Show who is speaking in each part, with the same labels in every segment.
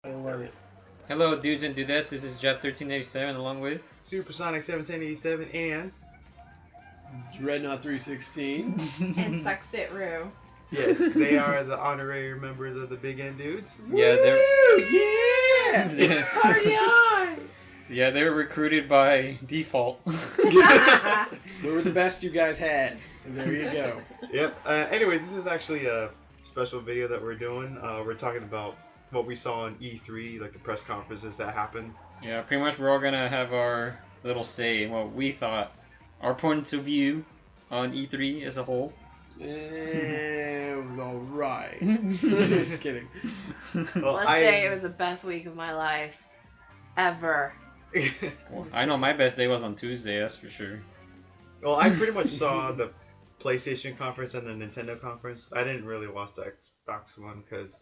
Speaker 1: I love it.
Speaker 2: Hello, dudes and dudettes. This is Dreadnaut316 along with
Speaker 3: Supersonic 1787 and
Speaker 1: Dreadnaut316
Speaker 4: and Suxitroo.
Speaker 3: yes, they are the honorary members of the Big End Dudes.
Speaker 2: yeah, they're
Speaker 4: Yeah! Party on!
Speaker 2: yeah they're recruited by default.
Speaker 1: We were the best you guys had, so there you go.
Speaker 3: Yep. Anyways, this is actually a special video that we're doing. We're talking about what we saw on E3, like the press conferences that happened.
Speaker 2: Yeah, pretty much we're all gonna have our little say in what we thought, our points of view on E3 as a whole.
Speaker 1: It was alright. Just kidding.
Speaker 3: Well,
Speaker 4: Let's say it was the best week of my life ever.
Speaker 2: Well, I know my best day was on Tuesday, that's for sure.
Speaker 3: Well, I pretty much saw the PlayStation conference and the Nintendo conference. I didn't really watch the Xbox one because,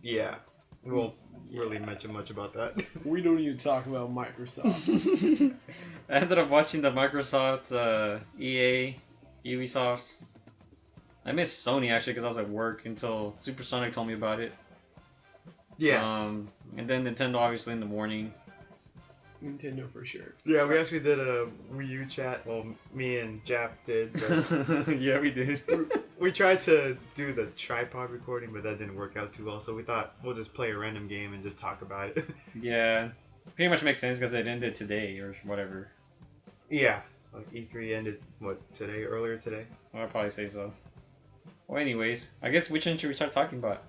Speaker 3: yeah, we won't really mention much about that.
Speaker 1: We don't even talk about Microsoft.
Speaker 2: I ended up watching the Microsoft, EA, Ubisoft. I missed Sony actually because I was at work until Supersonic told me about it.
Speaker 3: Yeah.
Speaker 2: And then Nintendo obviously in the morning.
Speaker 1: Nintendo for sure.
Speaker 3: Yeah, we actually did a Wii U chat. Well, me and Jap did. But
Speaker 2: Yeah, we did.
Speaker 3: we tried to do the tripod recording, but that didn't work out too well. So we thought we'll just play a random game and just talk about it.
Speaker 2: Yeah, pretty much makes sense because it ended today or whatever.
Speaker 3: Yeah, like E3 ended today? Earlier today.
Speaker 2: Well, I'd probably say so. Well, anyways, I guess which one should we start talking about?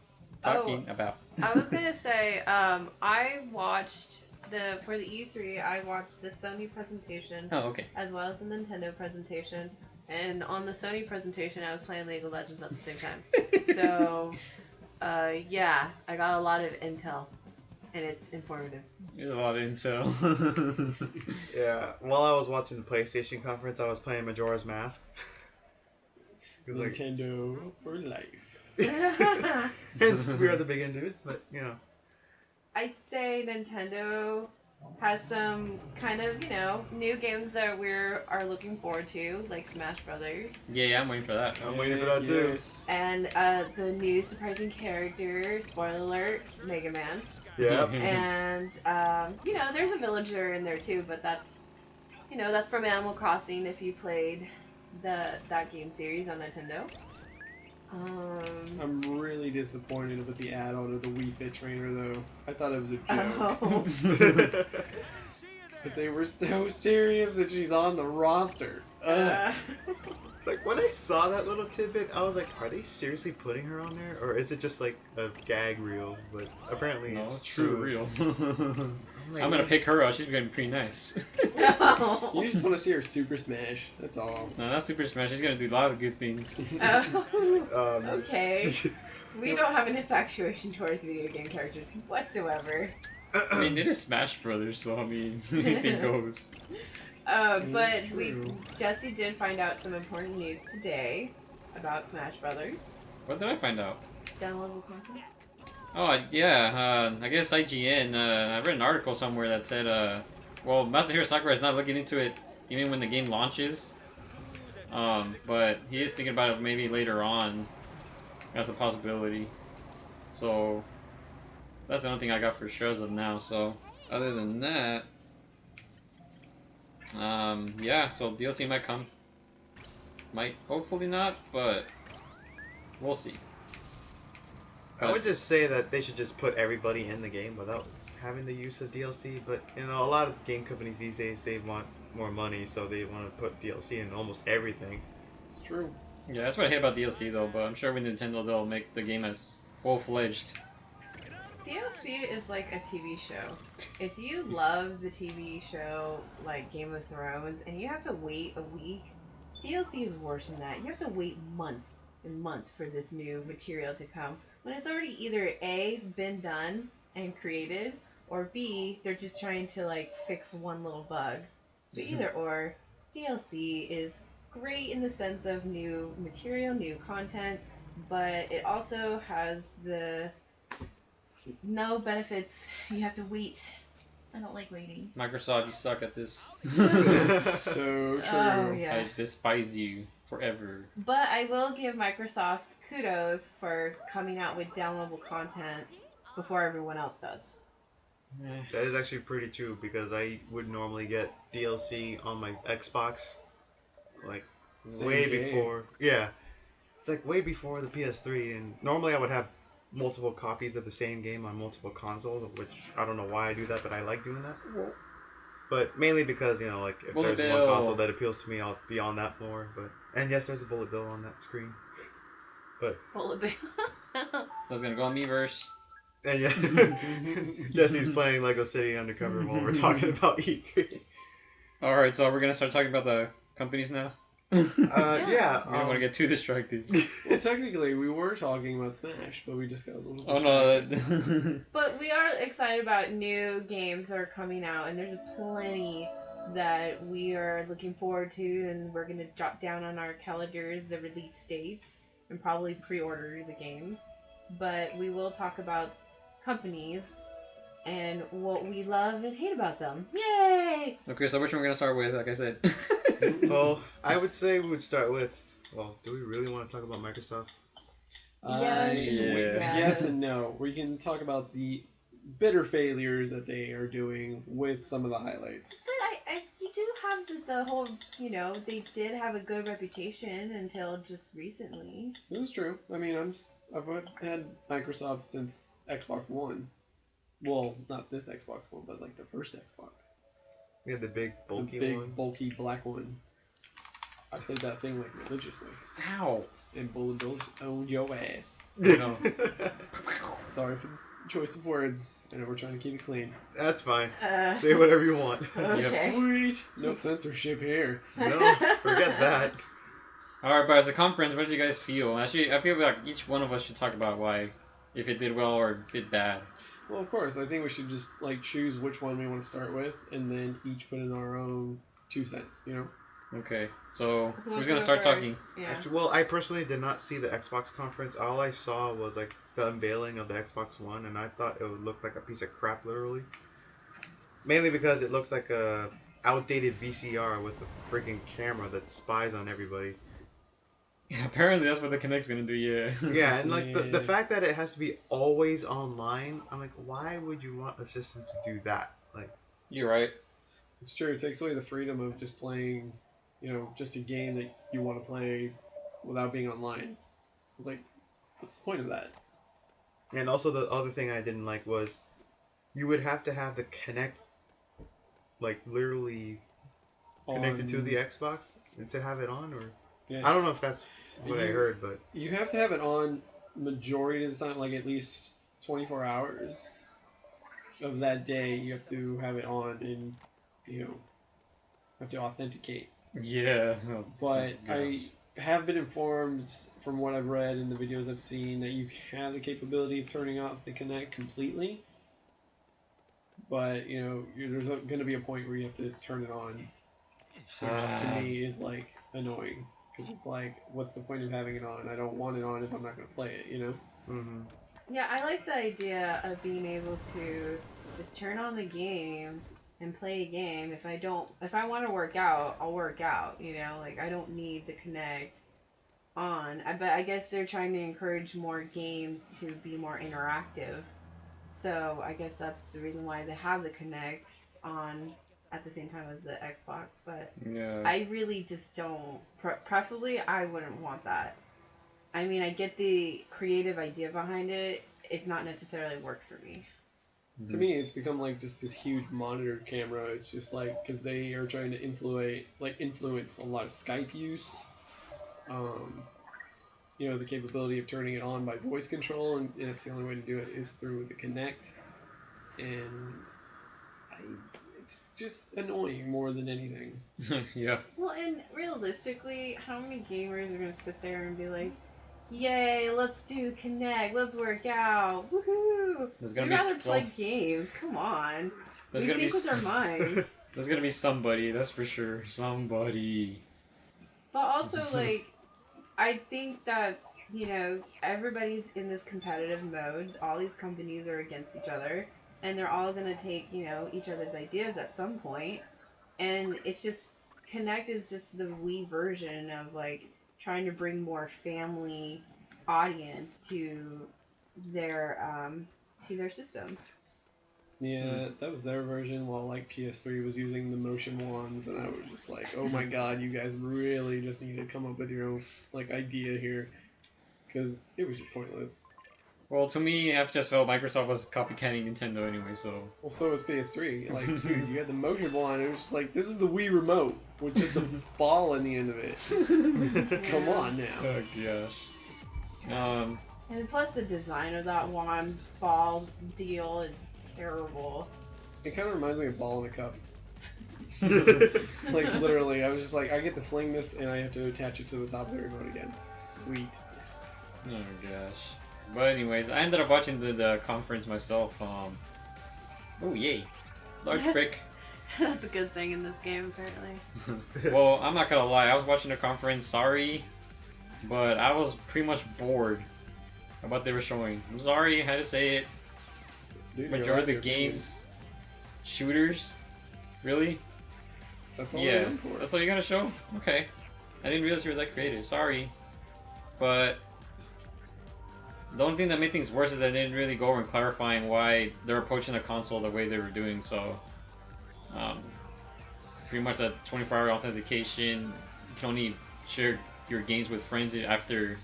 Speaker 2: About.
Speaker 4: I was gonna say, I watched for the E3, I watched the Sony presentation
Speaker 2: Oh, okay.
Speaker 4: as well as the Nintendo presentation. And on the Sony presentation, I was playing League of Legends at the same time. So, yeah, I got a lot of intel, and it's informative.
Speaker 2: There's a lot of intel.
Speaker 3: Yeah. While I was watching the PlayStation conference, I was playing Majora's Mask. Like,
Speaker 1: Nintendo for life.
Speaker 3: hence we are the Big End Dudes, but you know.
Speaker 4: I'd say Nintendo has some kind of, new games that are looking forward to, like Smash Brothers.
Speaker 2: Yeah, I'm waiting for that.
Speaker 3: I'm waiting for that too.
Speaker 1: Yes.
Speaker 4: And the new surprising character, spoiler alert, Mega Man.
Speaker 3: Yeah.
Speaker 4: And, there's a villager in there too, but that's from Animal Crossing if you played that game series on Nintendo.
Speaker 1: I'm really disappointed with the add-on of the Wii Fit Trainer, though. I thought it was a joke.
Speaker 4: Oh.
Speaker 1: But they were so serious that she's on the roster.
Speaker 3: Like when I saw that little tidbit, I was like, "Are they seriously putting her on there, or is it just like a gag reel?" But apparently,
Speaker 2: No,
Speaker 3: it's
Speaker 2: it's
Speaker 3: true.
Speaker 2: real.
Speaker 3: Like,
Speaker 2: I'm gonna pick her up. She's gonna be pretty nice.
Speaker 1: You just want to see her Super Smash, that's all.
Speaker 2: No, not Super Smash. She's gonna do a lot of good things.
Speaker 4: Okay. We don't have an infatuation towards video game characters whatsoever.
Speaker 2: I mean, it is Smash Brothers, so I mean, anything goes.
Speaker 4: But
Speaker 1: True.
Speaker 4: Jesse did find out some important news today about Smash Brothers.
Speaker 2: What did I find out?
Speaker 4: Downloadable content.
Speaker 2: Oh, yeah, I guess IGN, I read an article somewhere that said, well, Masahiro Sakurai is not looking into it even when the game launches. But he is thinking about it maybe later on as a possibility. So, that's the only thing I got for sure as of now, so, other than that, yeah, so DLC might come. Might, hopefully not, but we'll see.
Speaker 3: I would just say that they should just put everybody in the game without having the use of DLC. But you know, a lot of game companies these days, they want more money, so they want to put DLC in almost everything.
Speaker 1: It's true.
Speaker 2: Yeah, that's what I hate about DLC though, but I'm sure with Nintendo they'll make the game as full-fledged.
Speaker 4: DLC is like a TV show. If you love the TV show like Game of Thrones and you have to wait a week, DLC is worse than that. You have to wait months and months for this new material to come. When it's already either A, been done and created, or B, they're just trying to like fix one little bug. But either or, DLC is great in the sense of new material, new content, but it also has the no benefits. You have to wait. I don't like waiting.
Speaker 2: Microsoft, you suck at this.
Speaker 1: So true.
Speaker 4: Oh, yeah.
Speaker 2: I despise you forever.
Speaker 4: But I will give Microsoft kudos for coming out with downloadable content before everyone else does.
Speaker 3: That is actually pretty true because I would normally get DLC on my Xbox, like way before. Yeah, it's like way before the PS3, and normally I would have multiple copies of the same game on multiple consoles, which I don't know why I do that, but I like doing that. But mainly because like if
Speaker 2: Bullet
Speaker 3: there's
Speaker 2: bill.
Speaker 3: one console that appeals to me, I'll be on that more. And yes, there's a bullet bill on that screen. But
Speaker 4: Bullet bill.
Speaker 2: That's gonna go on Miiverse.
Speaker 3: and yeah, Jesse's playing Lego City Undercover while we're talking about E3.
Speaker 2: All right, so we're gonna start talking about the companies now.
Speaker 3: Yeah.
Speaker 2: We don't want to get too distracted.
Speaker 1: Well, technically, we were talking about Smash, but we just got a little
Speaker 2: Oh
Speaker 1: distracted.
Speaker 2: no.
Speaker 4: But we are excited about new games that are coming out, and there's plenty that we are looking forward to, and we're going to drop down on our calendars the release dates and probably pre-order the games. But we will talk about companies and what we love and hate about them. Yay!
Speaker 2: Okay, so which one we're gonna start with? Like I said.
Speaker 3: Well, I would say we would start with. Well, do we really want to talk about Microsoft?
Speaker 1: Yes and no. We can talk about the bitter failures that they are doing with some of the highlights.
Speaker 4: But you do have the whole, they did have a good reputation until just recently.
Speaker 1: It was true. I mean, I've had Microsoft since Xbox One. Well, not this Xbox One, but like the first Xbox.
Speaker 3: We had the big bulky
Speaker 1: the big,
Speaker 3: one.
Speaker 1: bulky black one. I played that thing like religiously.
Speaker 2: Ow.
Speaker 1: And bullet bills owned your ass.
Speaker 2: No.
Speaker 1: Sorry for the choice of words. I know we're trying to keep it clean.
Speaker 3: That's fine. Say whatever you want.
Speaker 4: Okay.
Speaker 1: Sweet. No censorship here.
Speaker 3: No, forget that.
Speaker 2: Alright, but as a conference, what did you guys feel? Actually, I feel like each one of us should talk about why, if it did well or did bad.
Speaker 1: Well, of course. I think we should just choose which one we want to start with, and then each put in our own 2 cents.
Speaker 2: Okay, so
Speaker 4: Who
Speaker 2: who's
Speaker 4: wants
Speaker 2: gonna
Speaker 4: to
Speaker 2: start
Speaker 4: go
Speaker 2: talking?
Speaker 4: first? Yeah.
Speaker 3: Actually, well, I personally did not see the Xbox conference. All I saw was like the unveiling of the Xbox One, and I thought it would look like a piece of crap, literally. Mainly because it looks like a outdated VCR with a freaking camera that spies on everybody.
Speaker 2: Apparently, that's what the Kinect's gonna do. Yeah.
Speaker 3: Yeah, and like the
Speaker 1: Yeah.
Speaker 3: fact that it has to be always online, I'm like, why would you want a system to do that? Like,
Speaker 2: You're right.
Speaker 1: It's true. It takes away the freedom of just playing, just a game that you want to play without being online. Like, what's the point of that?
Speaker 3: and also the other thing I didn't like was you would have to have the Kinect like literally connected to the Xbox and to have it on, or
Speaker 1: Yeah.
Speaker 3: I don't know if that's what I heard, but
Speaker 1: You have to have it on majority of the time, like at least 24 hours of that day. You have to have it on, and have to authenticate.
Speaker 2: Yeah. Oh,
Speaker 1: But
Speaker 2: gosh.
Speaker 1: I have been informed from what I've read and the videos I've seen that you have the capability of turning off the Kinect completely. But there's going to be a point where you have to turn it on, which to me is annoying, because it's like, what's the point of having it on? I don't want it on if I'm not going to play it.
Speaker 3: mm-hmm.
Speaker 4: Yeah, I like the idea of being able to just turn on the game and play a game. If I want to work out, I'll work out. I don't need the Kinect on. But I guess they're trying to encourage more games to be more interactive. So I guess that's the reason why they have the Kinect on at the same time as the Xbox. But
Speaker 2: Yeah.
Speaker 4: I really just don't. Preferably, I wouldn't want that. I mean, I get the creative idea behind it. It's not necessarily worked for me.
Speaker 1: To me, it's become just this huge monitored camera. It's just because they are trying to influence a lot of Skype use. The capability of turning it on by voice control, and it's the only way to do it is through the Kinect. And it's just annoying more than anything.
Speaker 2: Yeah.
Speaker 4: Well, and realistically, how many gamers are going to sit there and be like, yay, let's do Kinect, let's work out, woohoo!
Speaker 2: There's
Speaker 4: We'd
Speaker 2: gonna be
Speaker 4: rather play games, come on.
Speaker 2: There's
Speaker 4: We
Speaker 2: gonna
Speaker 4: think
Speaker 2: be
Speaker 4: with our minds.
Speaker 2: There's gonna be somebody, that's for sure. Somebody.
Speaker 4: But also, I think that, everybody's in this competitive mode. All these companies are against each other, and they're all going to take, each other's ideas at some point. And it's just, Kinect is just the Wii version of, trying to bring more family audience to their to their system.
Speaker 1: Yeah, that was their version, while like PS3 was using the motion wands, and I was just like, oh my god, you guys really just need to come up with your own like idea here, because it was just pointless.
Speaker 2: Well, to me, I just felt Microsoft was copycatting Nintendo anyway, so...
Speaker 1: Well, so was PS3. Like, dude, you had the motion wand, it was just like, this is the Wii remote, with just a ball in the end of it. Come on now.
Speaker 2: Oh, gosh.
Speaker 4: And plus the design of that wand ball deal is terrible.
Speaker 1: It kind of reminds me of ball in a cup. Like, literally, I was just like, I get to fling this, and I have to attach it to the top of the remote again. Sweet.
Speaker 2: Oh, gosh. But anyways, I ended up watching the conference myself. Oh, yay. Large brick.
Speaker 4: That's a good thing in this game, apparently.
Speaker 2: Well, I'm not gonna lie, I was watching the conference, sorry, but I was pretty much bored of what they were showing. I'm sorry, I had to say it.
Speaker 1: Dude,
Speaker 2: Majority of the games, shooters? Really?
Speaker 1: That's all
Speaker 2: Yeah,
Speaker 1: I'm for.
Speaker 2: that's all you gotta show? Okay. I didn't realize you were that creative, sorry. But the only thing that made things worse is that they didn't really go over and clarifying why they're approaching the console the way they were doing, so... pretty much that 24-hour authentication, you can only share your games with friends after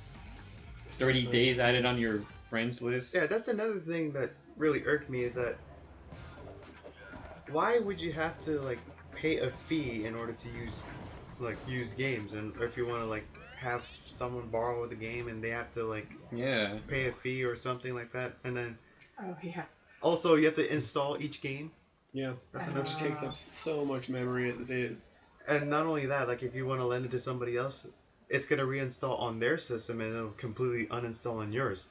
Speaker 2: 30 days added on your friends list.
Speaker 3: Yeah, that's another thing that really irked me, is that why would you have to like pay a fee in order to use games, and or if you want to like have someone borrow the game and they have to like pay a fee or something like that, and then also you have to install each game.
Speaker 1: Yeah, which takes up so much memory as it is.
Speaker 3: And not only that, like if you want to lend it to somebody else, it's gonna reinstall on their system and it'll completely uninstall on yours.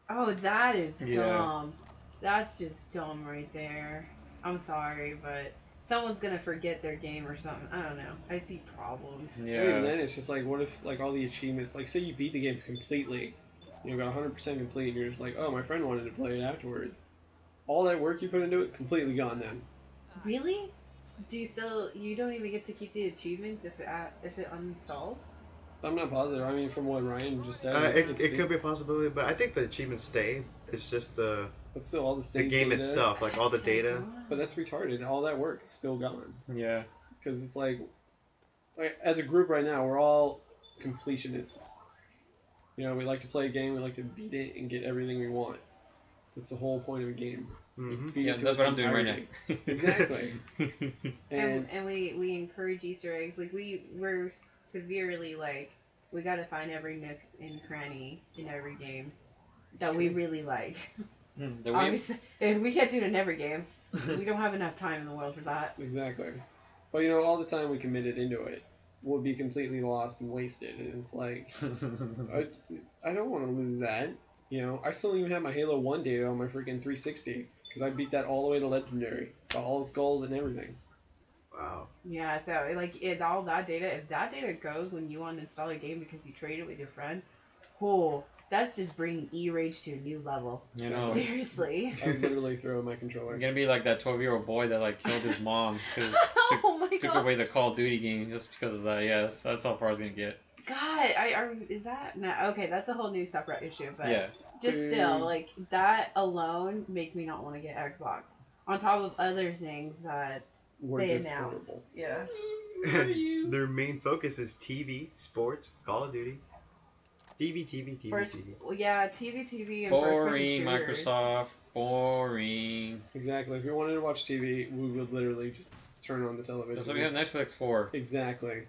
Speaker 4: Oh, that is dumb. That's just dumb right there. I'm sorry, but someone's gonna forget their game or something. I don't know. I see problems.
Speaker 2: Yeah.
Speaker 1: And then it's just like, what if like all the achievements, like say you beat the game completely, you know, got 100% complete, and you're just like, oh, my friend wanted to play it afterwards. All that work you put into it, completely gone then.
Speaker 4: Really? Do you don't even get to keep the achievements if it uninstalls?
Speaker 1: I'm not positive. I mean, from what Ryan just said,
Speaker 3: It could be a possibility, but I think the achievements stay. It's just the
Speaker 1: still all the
Speaker 3: game
Speaker 1: data
Speaker 3: itself, like all the data.
Speaker 4: dumb.
Speaker 1: But that's retarded. All that work is still gone.
Speaker 2: Yeah.
Speaker 1: Because it's like, as a group right now, we're all completionists. You know, we like to play a game, we like to beat it and get everything we want. That's the whole point of a game.
Speaker 3: Mm-hmm.
Speaker 2: Yeah, that's what I'm doing right now.
Speaker 1: Exactly.
Speaker 4: And we encourage Easter eggs. Like we're severely like, we gotta find every nook and cranny in every game that we really like. Obviously, we can't do it in every game. We don't have enough time in the world for that.
Speaker 1: Exactly. But you know, all the time we committed into it will be completely lost and wasted. And it's like, I don't want to lose that. You know, I still even have my Halo 1 data on my freaking 360 because I beat that all the way to Legendary. Got all the skulls and everything.
Speaker 3: Wow.
Speaker 4: Yeah, so like all that data, if that data goes when you uninstall a game because you trade it with your friend, that's just bringing E-Rage to a new level.
Speaker 2: You know,
Speaker 4: seriously.
Speaker 1: I would literally throw my controller.
Speaker 2: I'm gonna be like that 12-year-old boy that like killed his mom because took away the Call of Duty game just because of that. Yes, that's how far I was gonna get.
Speaker 4: God, is that no? Okay, that's a whole new separate issue, but
Speaker 2: Yeah.
Speaker 4: just still, like that alone makes me not want to get Xbox. On top of other things that they announced. Yeah.
Speaker 3: Their main focus is TV, sports, Call of Duty. TV.
Speaker 4: Well, yeah, TV, and
Speaker 2: Boring,
Speaker 4: first-person shooters.
Speaker 2: Microsoft. Boring.
Speaker 1: Exactly. If we wanted to watch TV, we would literally just turn on the television.
Speaker 2: That's what we have Netflix for.
Speaker 1: Exactly.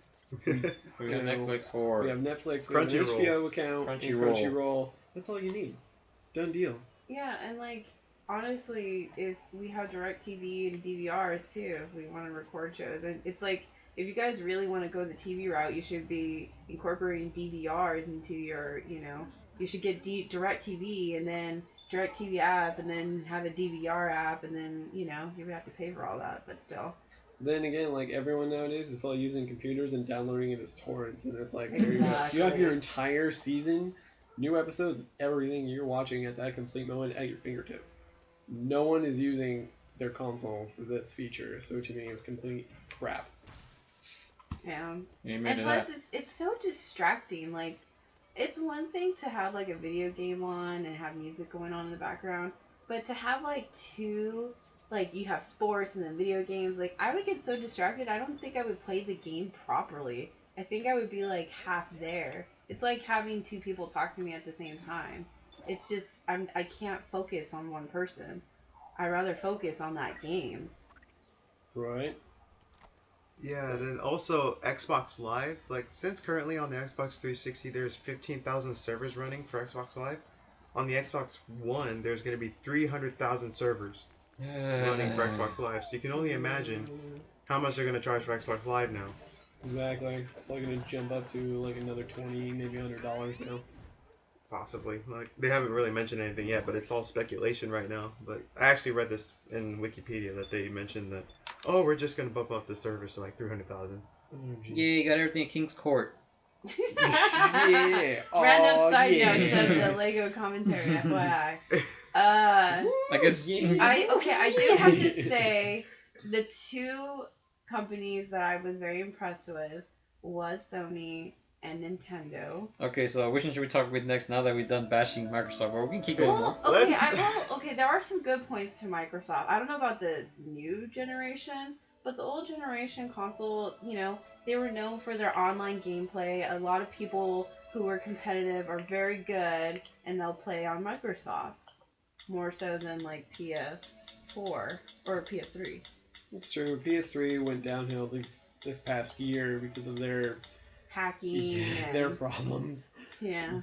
Speaker 2: We have Netflix for.
Speaker 1: We have Netflix, we have an HBO account, and Crunchyroll. That's all you need. Done deal.
Speaker 4: Yeah, and like, honestly, if we have DirecTV and DVRs too, if we want to record shows, and it's like, if you guys really want to go the TV route, you should be incorporating DVRs into your, you should get DirecTV and then DirecTV app and then have a DVR app and then, you would have to pay for all that, but still.
Speaker 1: Then again, like everyone nowadays is probably using computers and downloading it as torrents, and it's like,
Speaker 4: Exactly.
Speaker 1: you have your entire season, new episodes of everything you're watching at that complete moment at your fingertip. No one is using their console for this feature, so to me it's complete crap.
Speaker 4: Yeah.
Speaker 2: Amen
Speaker 4: And
Speaker 2: to
Speaker 4: plus,
Speaker 2: that.
Speaker 4: it's so distracting. Like, it's one thing to have like a video game on and have music going on in the background, But to have like two, like you have sports and then video games, like I would get so distracted. I don't think I would play the game properly. I think I would be like half there. It's like having two people talk to me at the same time. It's just I can't focus on one person. I'd rather focus on that game.
Speaker 1: Right.
Speaker 3: Yeah, and then also Xbox Live. Like, since currently on the Xbox 360, there's 15,000 servers running for Xbox Live. On the Xbox One, there's going to be 300,000 servers running for Xbox Live. So you can only imagine how much they're going to charge for Xbox Live now.
Speaker 1: Exactly. It's probably going to jump up to like another $20, maybe $100 now.
Speaker 3: Possibly. Like, they haven't really mentioned anything yet, but it's all speculation right now. But I actually read this in Wikipedia that they mentioned that, oh, we're just going to bump up the servers to like 300,000.
Speaker 2: Yeah, you got everything at King's Court.
Speaker 1: Yeah.
Speaker 4: Random side
Speaker 1: yeah.
Speaker 4: notes of the Lego commentary, FYI.
Speaker 2: I guess.
Speaker 4: I do have to say the two companies that I was very impressed with was Sony and Nintendo.
Speaker 2: Okay, so which one should we talk with next now that we've done bashing Microsoft? Well, we can keep going.
Speaker 4: Okay, there are some good points to Microsoft. I don't know about the new generation, but the old generation console, you know, they were known for their online gameplay. A lot of people who were competitive are very good, and they'll play on Microsoft more so than like PS4 or PS3.
Speaker 1: It's true. PS3 went downhill this past year because of their
Speaker 4: Hacking.
Speaker 1: their problems.
Speaker 4: Yeah.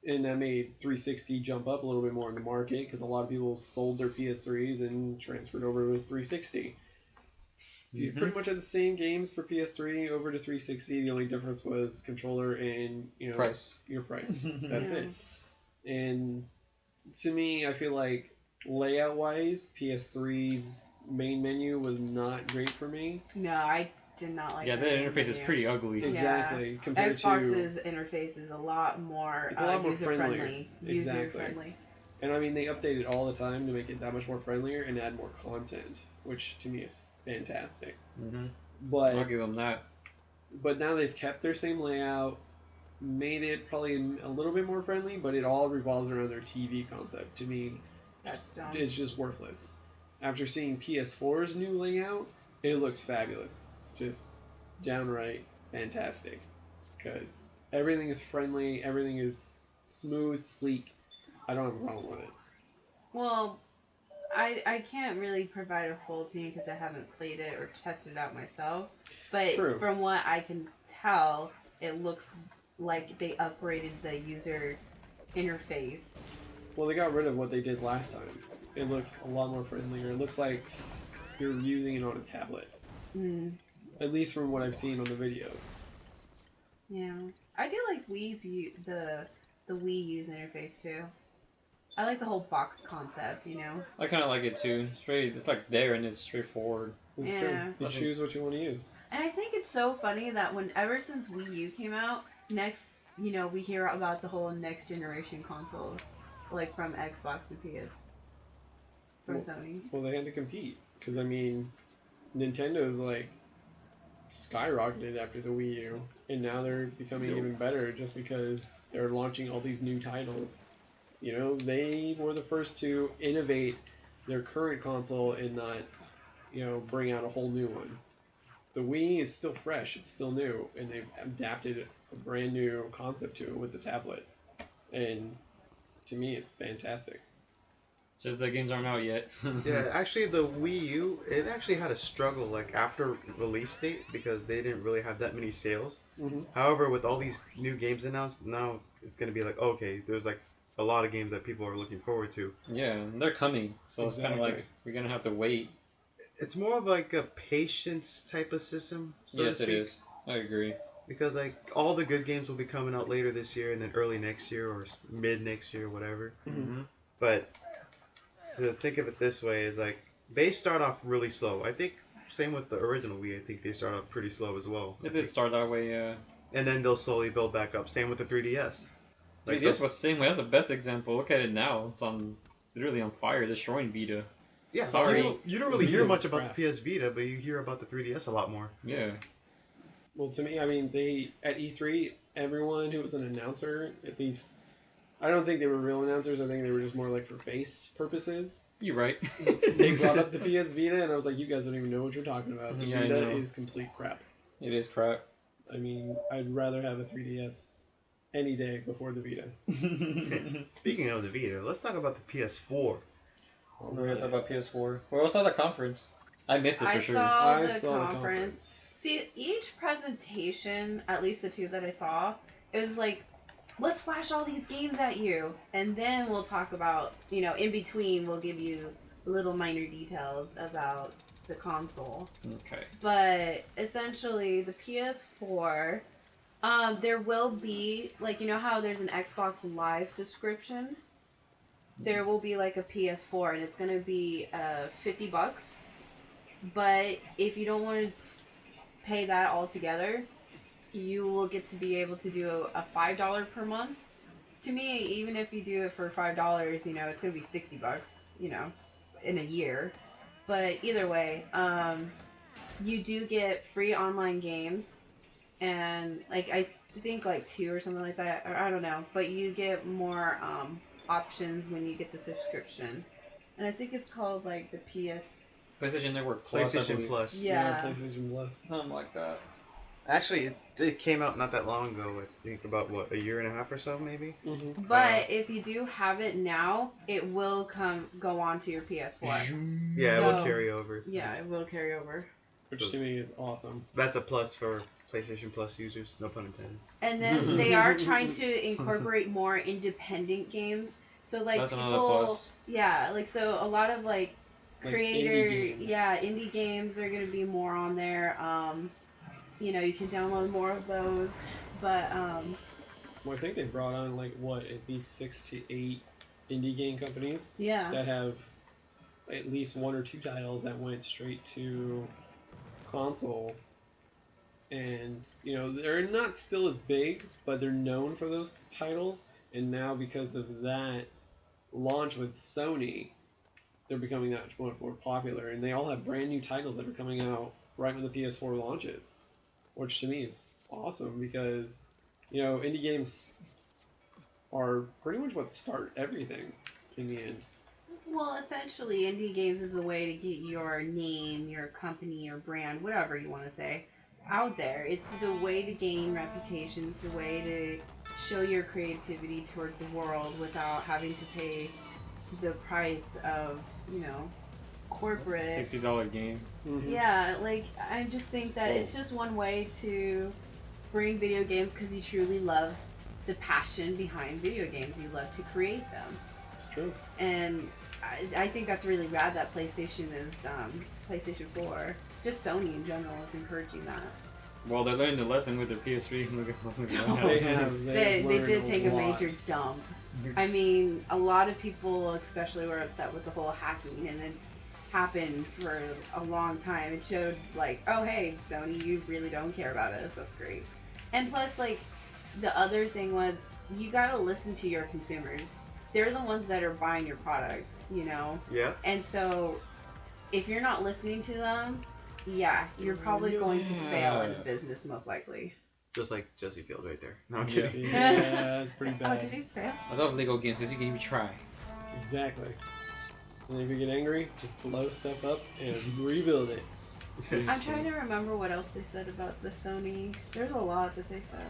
Speaker 1: And that made 360 jump up a little bit more in the market because a lot of people sold their PS3s and transferred over to 360. You pretty much had the same games for PS3 over to 360. The only difference was controller and your price. That's it. And to me, I feel like layout wise, PS3's main menu was not great for me.
Speaker 4: No, I did not like.
Speaker 2: Yeah, that interface is pretty ugly.
Speaker 1: Exactly.
Speaker 4: Yeah.
Speaker 1: Compared
Speaker 4: Xbox's interface is a lot more.
Speaker 1: It's a lot more
Speaker 4: user-friendly.
Speaker 1: Exactly.
Speaker 4: User-friendly.
Speaker 1: And I mean, they update it all the time to make it that much more friendlier and add more content, which to me is fantastic.
Speaker 2: Mm-hmm.
Speaker 1: But
Speaker 2: I'll give them that.
Speaker 1: But now they've kept their same layout, made it probably a little bit more friendly, but it all revolves around their TV concept. To me,
Speaker 4: That's dumb.
Speaker 1: it's just worthless. After seeing PS4's new layout, it looks fabulous. Just downright fantastic. Because everything is friendly, everything is smooth, sleek. I don't have a problem with it.
Speaker 4: Well, I can't really provide a full opinion because I haven't played it or tested it out myself. But
Speaker 1: True.
Speaker 4: From what I can tell, it looks like they upgraded the user interface.
Speaker 1: Well, they got rid of what they did last time. It looks a lot more friendlier. It looks like you're using it on a tablet.
Speaker 4: Mm.
Speaker 1: At least from what I've seen on the videos.
Speaker 4: Yeah. I do like the Wii U's interface too. I like the whole box concept, you know?
Speaker 2: I kind of like it too. It's like there and it's straightforward.
Speaker 1: It's
Speaker 4: Yeah.
Speaker 1: true. You choose what you want to use.
Speaker 4: And I think it's so funny that ever since Wii U came out, we hear about the whole next generation consoles, like from Xbox and PS, from Sony.
Speaker 1: Well, they had to compete because I mean, Nintendo's like skyrocketed after the Wii U, and now they're becoming even better just because they're launching all these new titles. You know, they were the first to innovate their current console and not, bring out a whole new one. The Wii is still fresh, it's still new, and they've adapted a brand new concept to it with the tablet. And to me, it's fantastic.
Speaker 2: Just the games aren't out yet.
Speaker 3: Yeah, actually, the Wii U, it actually had a struggle like after release date because they didn't really have that many sales.
Speaker 1: Mm-hmm.
Speaker 3: However, with all these new games announced, now it's going to be like, okay, there's like a lot of games that people are looking forward to.
Speaker 2: Yeah, they're coming, so it's kind of
Speaker 1: Exactly.
Speaker 2: like we're gonna have to wait.
Speaker 3: It's more of like a patience type of system, so
Speaker 2: Yes,
Speaker 3: to
Speaker 2: it
Speaker 3: speak.
Speaker 2: is. I agree.
Speaker 3: Because like all the good games will be coming out later this year and then early next year or mid next year, whatever.
Speaker 2: Mm-hmm.
Speaker 3: But to think of it this way is like they start off really slow. I think same with the original Wii. I think they start off pretty slow as well.
Speaker 2: It did start that way, yeah.
Speaker 3: And then they'll slowly build back up. Same with the 3DS. Like
Speaker 2: 3DS was the same way. That's the best example. Look at it now. It's literally on fire, destroying Vita.
Speaker 3: yeah,
Speaker 2: Sorry.
Speaker 3: you don't really hear
Speaker 1: Vita
Speaker 3: much
Speaker 1: was
Speaker 3: about
Speaker 1: crap.
Speaker 3: the PS Vita, but you hear about the 3DS a lot more.
Speaker 2: Yeah.
Speaker 1: Well, to me, I mean, at E3, everyone who was an announcer, at least I don't think they were real announcers. I think they were just more like for face purposes.
Speaker 2: You're right.
Speaker 1: They brought up the PS Vita, and I was like, you guys don't even know what you're talking about. The
Speaker 2: Yeah, I
Speaker 1: Vita
Speaker 2: know.
Speaker 1: is complete crap.
Speaker 2: It is crap.
Speaker 1: I mean, I'd rather have a 3DS any day before the Vita.
Speaker 3: Speaking of the Vita, let's talk about the PS4.
Speaker 2: We're gonna talk about PS4. We also saw the conference. I missed it for sure.
Speaker 1: I
Speaker 4: The
Speaker 1: saw the
Speaker 4: conference. See, each presentation, at least the two that I saw, it was like, let's flash all these games at you, and then we'll talk about, in between, we'll give you little minor details about the console.
Speaker 2: Okay.
Speaker 4: But essentially, the PS4, there will be, like, how there's an Xbox Live subscription? There will be, like, a PS4, and it's going to be $50. But if you don't want to pay that all together, you will get to be able to do a $5 per month. To me, even if you do it for $5, it's going to be $60, in a year. But either way, you do get free online games, and I think like 2 or something like that, or I don't know. But you get more options when you get the subscription, and I think it's called like the
Speaker 2: PlayStation Network Plus.
Speaker 3: PlayStation Plus.
Speaker 4: Yeah.
Speaker 1: PlayStation Plus.
Speaker 2: Something like that.
Speaker 3: Actually, it came out not that long ago. I think about, a year and a half or so, maybe?
Speaker 1: Mm-hmm.
Speaker 4: But if you do have it now, it will go on to your PS4.
Speaker 3: Yeah, it will
Speaker 4: So-
Speaker 3: carry over.
Speaker 4: Yeah, it will carry over.
Speaker 1: Which to me is awesome.
Speaker 3: That's a plus for PlayStation Plus users, no pun intended.
Speaker 4: And then they are trying to incorporate more independent games. So like
Speaker 2: That's another
Speaker 4: people,
Speaker 2: plus.
Speaker 4: yeah, like so a lot of like creator,
Speaker 1: indie games.
Speaker 4: indie games are gonna be more on there. You can download more of those, but
Speaker 1: Well, I think they brought on at least 6 to 8 indie game companies
Speaker 4: yeah,
Speaker 1: that have at least 1 or 2 titles that went straight to console. And they're not still as big, but they're known for those titles. And now because of that launch with Sony, they're becoming that much more popular. And they all have brand new titles that are coming out right when the PS4 launches, which to me is awesome because indie games are pretty much what start everything in the end.
Speaker 4: well, essentially, indie games is a way to get your name, your company, your brand, whatever you want to say, out there. It's a way to gain reputation. It's a way to show your creativity towards the world without having to pay the price of, corporate.
Speaker 2: $60 game.
Speaker 1: Mm-hmm.
Speaker 4: Yeah, I just think that it's just one way to bring video games because you truly love the passion behind video games. You love to create them.
Speaker 1: It's true.
Speaker 4: And I think that's really rad that PlayStation is, PlayStation 4, just Sony in general is encouraging that.
Speaker 2: Well, they're learning the lesson with their PS3. Look at
Speaker 1: They have.
Speaker 4: They
Speaker 1: learned
Speaker 4: did take a
Speaker 1: lot.
Speaker 4: major dump. I mean, a lot of people especially were upset with the whole hacking, and it happened for a long time. It showed oh hey, Sony, you really don't care about us. That's great. And plus, the other thing was, you gotta listen to your consumers. They're the ones that are buying your products,
Speaker 3: Yeah.
Speaker 4: And so, if you're not listening to them, yeah, you're probably going to fail in business, most likely.
Speaker 3: Just like Jesse Field right there. No, I'm
Speaker 2: Yeah.
Speaker 3: kidding.
Speaker 1: Yeah, that's pretty
Speaker 4: Oh,
Speaker 1: bad.
Speaker 4: did he fail?
Speaker 2: I love Lego games because you can even try.
Speaker 1: Exactly. And if you get angry, just blow stuff up and rebuild it.
Speaker 4: I'm trying to remember what else they said about the Sony. There's a lot that they said.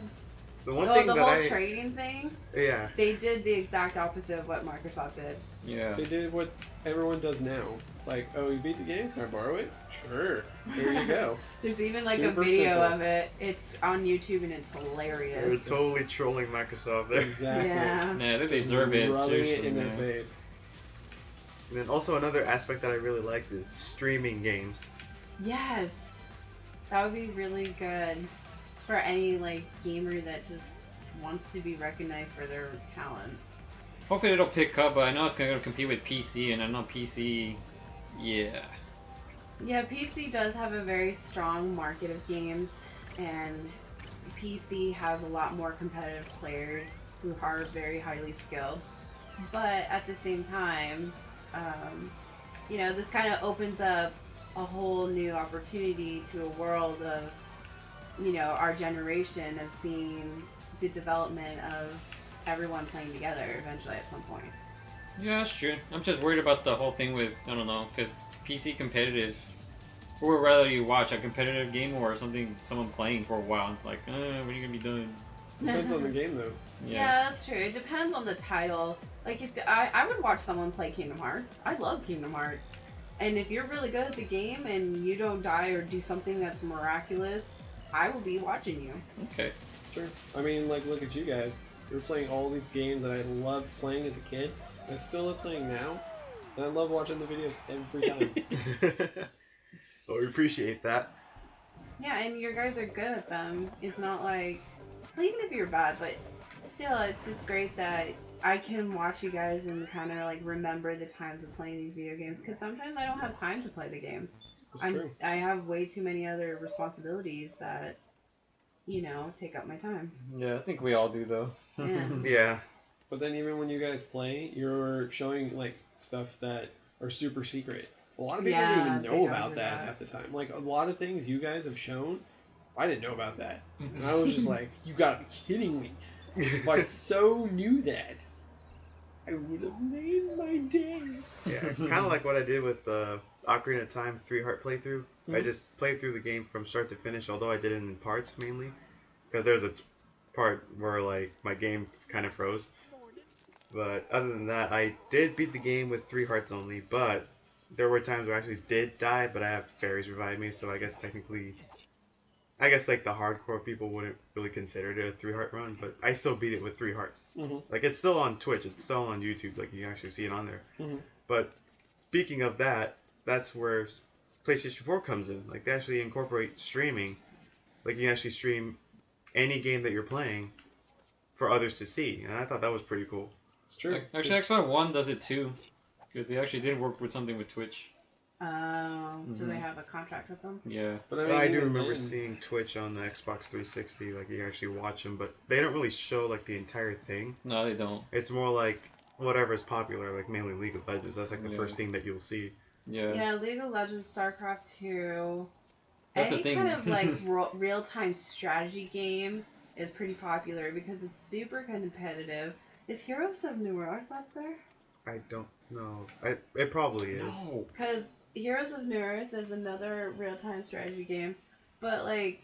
Speaker 3: The one
Speaker 4: Oh,
Speaker 3: thing
Speaker 4: the
Speaker 3: that
Speaker 4: whole trading thing.
Speaker 3: Yeah.
Speaker 4: They did the exact opposite of what Microsoft did.
Speaker 2: Yeah.
Speaker 1: They did what everyone does now. It's like, oh, you beat the game? Can I borrow it? Sure. Here you go.
Speaker 4: There's even a
Speaker 1: Super
Speaker 4: video
Speaker 1: simple.
Speaker 4: of it. It's on YouTube and it's
Speaker 3: They're
Speaker 4: hilarious.
Speaker 3: totally trolling Microsoft there.
Speaker 1: Exactly.
Speaker 4: Yeah.
Speaker 2: Yeah, they
Speaker 1: Just
Speaker 2: deserve it.
Speaker 1: rubbing
Speaker 2: Seriously,
Speaker 1: it in their
Speaker 2: man.
Speaker 1: face.
Speaker 3: And then also another aspect that I really liked is streaming games.
Speaker 4: Yes. That would be really good for any gamer that just wants to be recognized for their talent.
Speaker 2: Hopefully it'll pick up, but I know it's going to compete with PC, and I know PC, yeah.
Speaker 4: Yeah, PC does have a very strong market of games, and PC has a lot more competitive players who are very highly skilled. But at the same time, this kind of opens up a whole new opportunity to a world of, our generation of seeing the development of everyone playing together eventually at some point.
Speaker 2: Yeah, that's true. I'm just worried about the whole thing with, I don't know, because PC competitive, or rather you watch a competitive game or someone playing for a while, it's like, when are you going to be done?
Speaker 1: Depends on the game, though.
Speaker 4: Yeah, that's true. It depends on the title. Like, if I would watch someone play Kingdom Hearts. I love Kingdom Hearts. And if you're really good at the game and you don't die or do something that's miraculous, I will be watching you.
Speaker 2: Okay.
Speaker 1: It's true. I mean, like, look at you guys. You're playing all these games that I loved playing as a kid. I still love playing now. And I love watching the videos every time.
Speaker 3: Well, we appreciate that.
Speaker 4: Yeah, and your guys are good at them. It's not like... Well, even if you're bad, but still, it's just great that I can watch you guys and kind of like remember the times of playing these video games, because sometimes I don't have time to play the games. I have way too many other responsibilities that, you know, take up my time.
Speaker 2: Yeah, I think we all do, though.
Speaker 4: Yeah.
Speaker 3: Yeah.
Speaker 1: But then even when you guys play, you're showing, like, stuff that are super secret. A lot of people don't even know about that half the time. Like, a lot of things you guys have shown, I didn't know about that. And I was just like, you gotta be kidding me. If I so knew that, I would have made my day.
Speaker 3: Yeah, kind of like what I did with Ocarina of Time 3-Heart playthrough. Mm-hmm. I just played through the game from start to finish, although I did it in parts mainly. Because there's a part where, like, my game kind of froze. But other than that, I did beat the game with 3 hearts only, but there were times where I actually did die, but I have fairies revive me, so I guess technically... I guess, like, the hardcore people wouldn't really consider it a 3-heart run, but I still beat it with 3 hearts. Mm-hmm. Like, it's still on Twitch, it's still on YouTube, like, you can actually see it on there. Mm-hmm. But speaking of that, that's where PlayStation 4 comes in. Like, they actually incorporate streaming. Like, you can actually stream any game that you're playing for others to see, and I thought that was pretty cool.
Speaker 1: It's true.
Speaker 2: Actually, Xbox One does it too, because they actually did work with something with Twitch.
Speaker 4: So they have a contract with them?
Speaker 2: Yeah.
Speaker 3: But I do remember seeing Twitch on the Xbox 360, like, you can actually watch them, but they don't really show, like, the entire thing.
Speaker 2: No, they don't.
Speaker 3: It's more like whatever's popular, like, mainly League of Legends. That's, like, the first thing that you'll see.
Speaker 2: Yeah.
Speaker 4: Yeah, League of Legends, StarCraft 2.
Speaker 2: That's the
Speaker 4: any
Speaker 2: thing.
Speaker 4: kind of, like, real-time strategy game is pretty popular because it's super competitive. Is Heroes of New Earth up there?
Speaker 3: I don't know. It probably is.
Speaker 2: No.
Speaker 4: Because Heroes of New Earth is another real-time strategy game, but, like,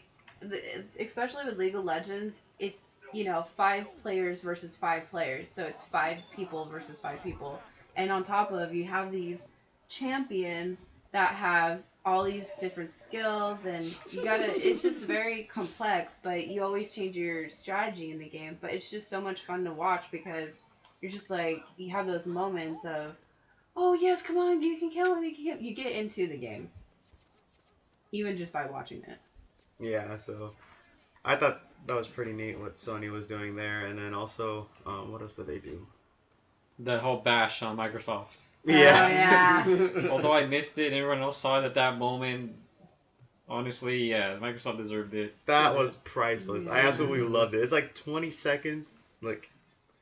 Speaker 4: especially with League of Legends, it's, you know, 5 players versus 5 players, so it's 5 people versus 5 people. And on top of, you have these champions that have all these different skills, and you gotta, it's just very complex, but you always change your strategy in the game. But it's just so much fun to watch because you're just like, you have those moments of, oh yes, come on, you can kill him, you can kill him. You get into the game. Even just by watching it.
Speaker 3: Yeah, so I thought that was pretty neat what Sony was doing there, and then also, what else did they do?
Speaker 2: The whole bash on Microsoft.
Speaker 3: Yeah.
Speaker 4: Oh, yeah.
Speaker 2: Although I missed it and everyone else saw it at that moment, honestly, yeah, Microsoft deserved it.
Speaker 3: That was priceless. I absolutely loved it. It's like 20 seconds. Like,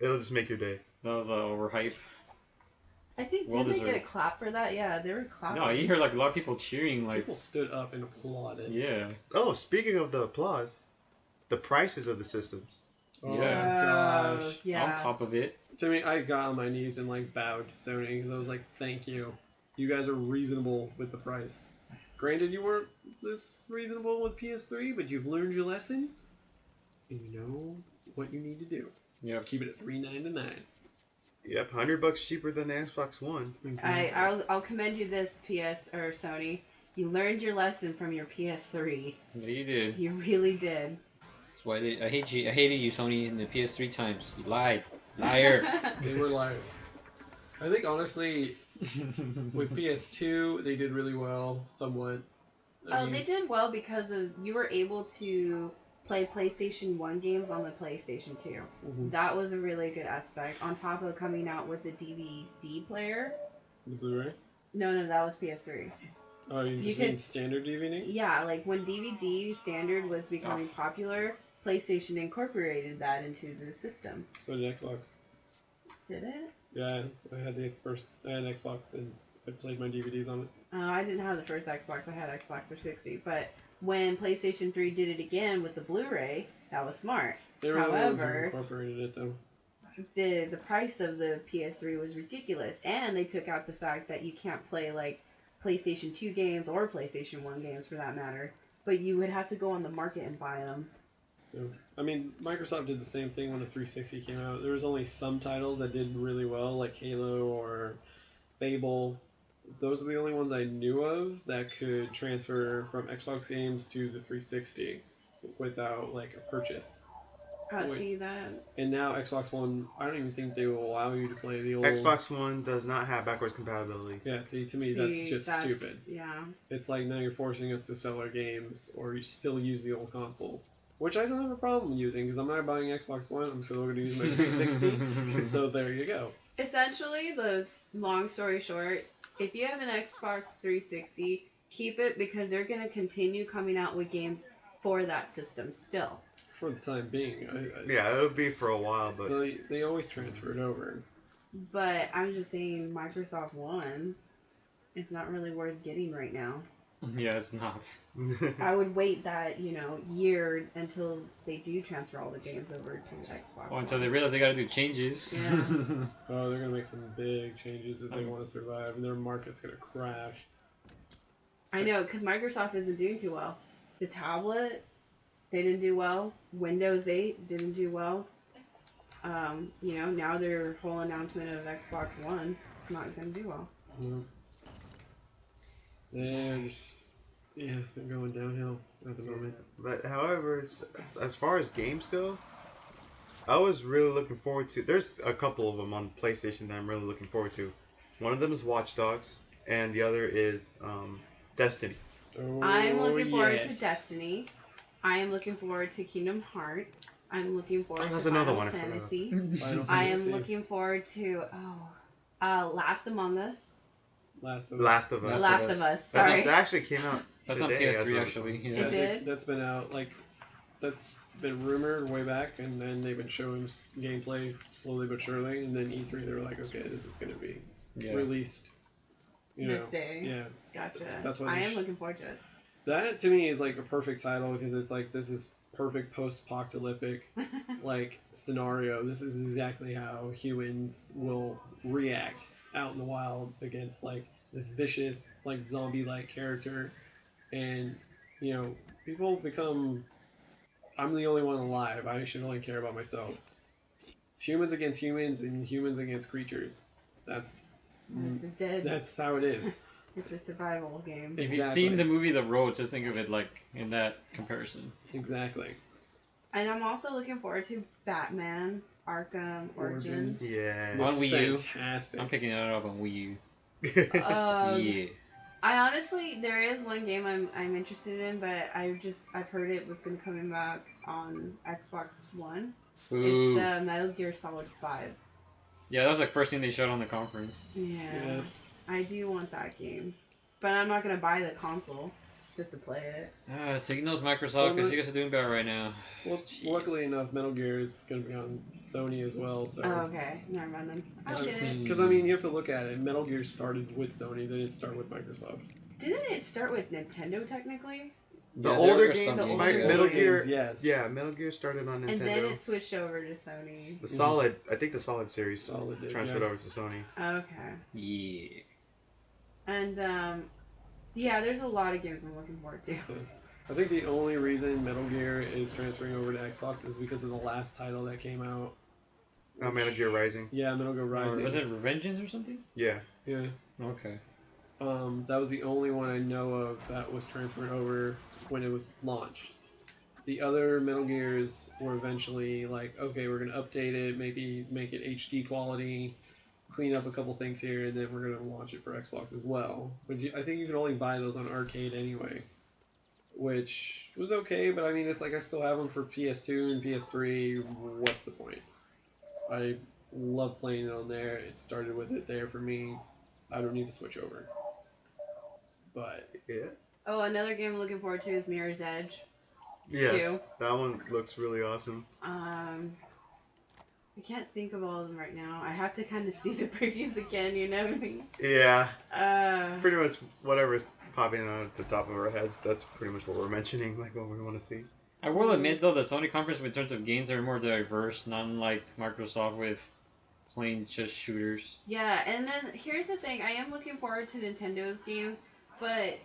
Speaker 3: it'll just make your day.
Speaker 2: That was overhype.
Speaker 4: I think,
Speaker 2: Well
Speaker 4: did they get a
Speaker 2: deserved.
Speaker 4: clap for that? Yeah, they were clapping.
Speaker 2: No, you hear like a lot of people cheering, like,
Speaker 1: People stood up and applauded.
Speaker 2: yeah.
Speaker 3: Oh, speaking of the applause, the prices of the systems.
Speaker 1: Oh
Speaker 2: Yeah.
Speaker 1: gosh.
Speaker 4: Yeah.
Speaker 2: On top of it.
Speaker 1: To me, I got on my knees and like bowed to Sony because I was like, "Thank you, you guys are reasonable with the price. Granted, you weren't this reasonable with PS3, but you've learned your lesson, and you know what you need to do.
Speaker 2: Yeah.
Speaker 1: Keep it at $3.99."
Speaker 3: Yep, $100 cheaper than the Xbox One.
Speaker 1: Exactly.
Speaker 4: I'll commend you this, PS or Sony. You learned your lesson from your PS3.
Speaker 2: Yeah, you did.
Speaker 4: You really did.
Speaker 2: That's why I hated you, Sony, in the PS3 times. You lied. Liar.
Speaker 1: They were liars. I think honestly, with PS2, they did really well, somewhat. I mean,
Speaker 4: They did well because of you were able to play PlayStation 1 games on the PlayStation 2.
Speaker 1: Mhm.
Speaker 4: That was a really good aspect. On top of coming out with the DVD player.
Speaker 1: the Blu-ray.
Speaker 4: No, that was PS3.
Speaker 1: Oh, you just mean standard DVD?
Speaker 4: Yeah, like when DVD standard was becoming popular, PlayStation incorporated that into the system.
Speaker 1: So did Xbox.
Speaker 4: Did it?
Speaker 1: Yeah, I had an Xbox and I played my DVDs on it.
Speaker 4: I didn't have the first Xbox. I had Xbox 360. But when PlayStation 3 did it again with the Blu-ray, that was smart.
Speaker 1: They were the ones who
Speaker 4: However,
Speaker 1: incorporated it though.
Speaker 4: the price of the PS3 was ridiculous, and they took out the fact that you can't play like PlayStation 2 games or PlayStation 1 games for that matter, but you would have to go on the market and buy them.
Speaker 1: Yeah. I mean, Microsoft did the same thing when the 360 came out. There was only some titles that did really well, like Halo or Fable. Those are the only ones I knew of that could transfer from Xbox games to the 360 without like a purchase.
Speaker 4: See that?
Speaker 1: And now Xbox One, I don't even think they will allow you to play the old
Speaker 3: Xbox One does not have backwards compatibility.
Speaker 1: Yeah, see, to me that's just stupid.
Speaker 4: Yeah.
Speaker 1: It's like now you're forcing us to sell our games, or you still use the old console, which I don't have a problem using because I'm not buying Xbox One. I'm still going to use my 360. So there you go.
Speaker 4: Essentially, long story short, if you have an Xbox 360, keep it because they're going to continue coming out with games for that system still.
Speaker 1: For the time being.
Speaker 3: Yeah, it'll be for a while, but...
Speaker 1: They always transfer it over.
Speaker 4: But I'm just saying Microsoft One, it's not really worth getting right now.
Speaker 2: Yeah, it's not.
Speaker 4: I would wait that, year until they do transfer all the games over to Xbox
Speaker 2: Well, until they realize they gotta do changes.
Speaker 4: Yeah.
Speaker 1: Oh, they're going to make some big changes if they want to survive, and their market's going to crash.
Speaker 4: I know, because Microsoft isn't doing too well. The tablet, they didn't do well. Windows 8 didn't do well. Now their whole announcement of Xbox One, it's not going to do well.
Speaker 1: They're going downhill at the moment.
Speaker 3: But however, as far as games go, I was really looking forward to... There's a couple of them on PlayStation that I'm really looking forward to. One of them is Watch Dogs, and the other is Destiny.
Speaker 1: Oh,
Speaker 4: I'm looking forward to Destiny. I am looking forward to Kingdom Hearts. I'm looking forward to Final Fantasy. I am looking forward to Last Among Us.
Speaker 3: Last of Us.
Speaker 4: Sorry.
Speaker 3: That actually came out
Speaker 2: That's
Speaker 3: today.
Speaker 2: on PS3 actually. Yeah.
Speaker 4: It did?
Speaker 1: That's been out, that's been rumored way back, and then they've been showing gameplay slowly but surely, and then E3 they were like, okay, this is going to be released.
Speaker 4: This day.
Speaker 1: Yeah.
Speaker 4: Gotcha.
Speaker 1: That's what
Speaker 4: I am looking forward to it.
Speaker 1: That, to me, is like a perfect title, because it's like, this is perfect post-apocalyptic scenario. This is exactly how humans will react out in the wild against this vicious zombie-like character, and people become, I'm the only one alive, I should only care about myself. It's humans against humans and humans against creatures. That's how it is.
Speaker 4: It's a survival game.
Speaker 2: If you've seen the movie The Road, just think of it in that comparison.
Speaker 1: Exactly.
Speaker 4: And I'm also looking forward to Batman Arkham Origins.
Speaker 3: Yeah.
Speaker 2: On Wii U.
Speaker 1: Fantastic.
Speaker 2: I'm picking it up on Wii U.
Speaker 4: Yeah. I honestly, there is one game I'm interested in, but I've heard it was going to come back on Xbox One.
Speaker 2: Ooh.
Speaker 4: It's Metal Gear Solid 5.
Speaker 2: Yeah, that was the first thing they showed on the conference.
Speaker 4: Yeah. I do want that game. But I'm not going to buy the console just to play it.
Speaker 2: Taking those Microsoft, because you guys are doing better right now.
Speaker 1: Well, luckily enough, Metal Gear is going to be on Sony as well. So.
Speaker 4: Oh, okay. Never mind then. I did it.
Speaker 1: Because, you have to look at it. Metal Gear started with Sony, they didn't start with Microsoft.
Speaker 4: Didn't it start with Nintendo, technically?
Speaker 3: The older games,
Speaker 1: Metal
Speaker 3: Gear,
Speaker 1: yes.
Speaker 3: Yeah, Metal Gear started on Nintendo.
Speaker 4: And then it switched over to Sony.
Speaker 3: The Solid, I think the Solid series transferred over to Sony.
Speaker 4: Okay.
Speaker 2: Yeah.
Speaker 4: And, there's a lot of games I'm looking forward to.
Speaker 1: I think the only reason Metal Gear is transferring over to Xbox is because of the last title that came out.
Speaker 3: Metal Gear Rising.
Speaker 1: Yeah, Metal Gear Rising.
Speaker 2: Or was it Revengeance or something?
Speaker 3: Yeah.
Speaker 1: Yeah.
Speaker 2: Okay.
Speaker 1: That was the only one I know of that was transferred over when it was launched. The other Metal Gears were eventually okay, we're going to update it, maybe make it HD quality, clean up a couple things here, and then we're going to launch it for Xbox as well. But I think you can only buy those on arcade anyway, which was okay, but it's I still have them for PS2 and PS3. What's the point? I love playing it on there. It started with it there for me. I don't need to switch over. But
Speaker 3: yeah.
Speaker 4: Oh, another game I'm looking forward to is Mirror's Edge.
Speaker 3: Yes, that one looks really awesome.
Speaker 4: I can't think of all of them right now. I have to kind of see the previews again, you know what I mean?
Speaker 3: Yeah. Pretty much whatever's popping out at the top of our heads, that's pretty much what we're mentioning, what we want to see.
Speaker 2: I will admit though, the Sony conference in terms of games are more diverse, not unlike Microsoft with plain just shooters.
Speaker 5: Yeah, and then here's the thing. I am looking forward to Nintendo's games, but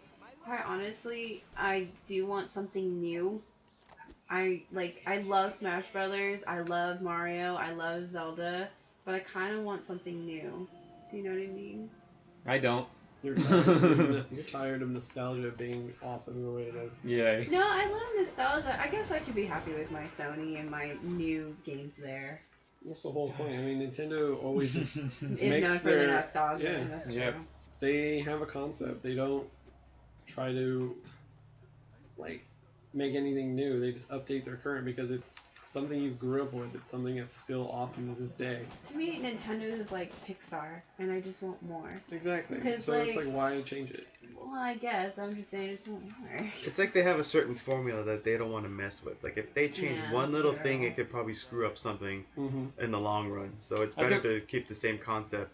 Speaker 5: quite honestly, I do want something new. I love Smash Brothers, I love Mario, I love Zelda, but I kind of want something new. Do you know what I mean?
Speaker 2: I don't.
Speaker 1: You're tired of nostalgia being awesome the way it is.
Speaker 2: Yeah.
Speaker 5: No, I love nostalgia. I guess I could be happy with my Sony and my new games there.
Speaker 1: What's the whole point? I mean, Nintendo always just
Speaker 5: Is
Speaker 1: makes
Speaker 5: known for their nostalgia.
Speaker 1: Yeah.
Speaker 5: That's
Speaker 2: Yep.
Speaker 5: true.
Speaker 1: They have a concept. They don't try to like make anything new. They just update their current because it's something you grew up with. It's something that's still awesome to this day.
Speaker 5: To me, Nintendo is like Pixar, and I just want more.
Speaker 1: Exactly.
Speaker 5: 'Cause,
Speaker 1: So it's
Speaker 5: like-
Speaker 1: like, why change it?
Speaker 5: Well, I guess I'm just saying I just want more.
Speaker 3: It's like they have a certain formula that they don't want to mess with. Like if they change
Speaker 5: Yeah,
Speaker 3: one
Speaker 5: that's
Speaker 3: little
Speaker 5: true.
Speaker 3: thing, it could probably screw up something
Speaker 1: Mm-hmm.
Speaker 3: in the long run. So it's
Speaker 2: I
Speaker 3: better to keep the same concept,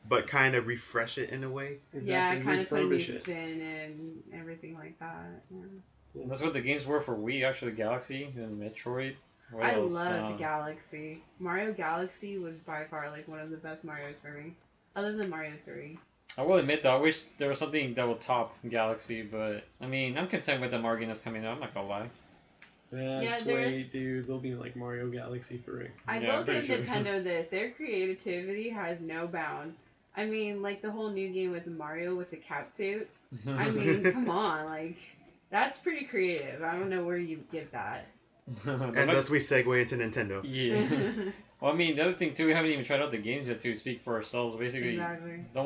Speaker 3: but kind of refresh it in a way.
Speaker 5: Yeah, kind of put a new
Speaker 1: refurbish it.
Speaker 5: spin and everything like that. Yeah.
Speaker 2: That's what the games were for Wii, actually, Galaxy and Metroid. What
Speaker 5: I
Speaker 2: else?
Speaker 5: loved Galaxy. Mario Galaxy was by far like one of the best Marios for me, other than Mario 3.
Speaker 2: I will admit though, I wish there was something that would top Galaxy, but I mean, I'm content with the Mario game that's coming out. I'm not gonna lie.
Speaker 1: Yeah,
Speaker 5: Yeah,
Speaker 1: just
Speaker 5: there's-
Speaker 1: wait, dude. They'll be like Mario Galaxy 3.
Speaker 5: I
Speaker 2: Yeah,
Speaker 5: will
Speaker 2: pretty
Speaker 5: give
Speaker 2: sure.
Speaker 5: Nintendo this. Their creativity has no bounds. I mean, like the whole new game with Mario with the cat suit. I mean, come on, like that's pretty creative. I don't know where you get that.
Speaker 3: And thus we segue into Nintendo.
Speaker 2: Yeah. Well, I mean, the other thing too, we haven't even tried out the games yet to speak for ourselves. Basically,
Speaker 5: Exactly.
Speaker 2: you don't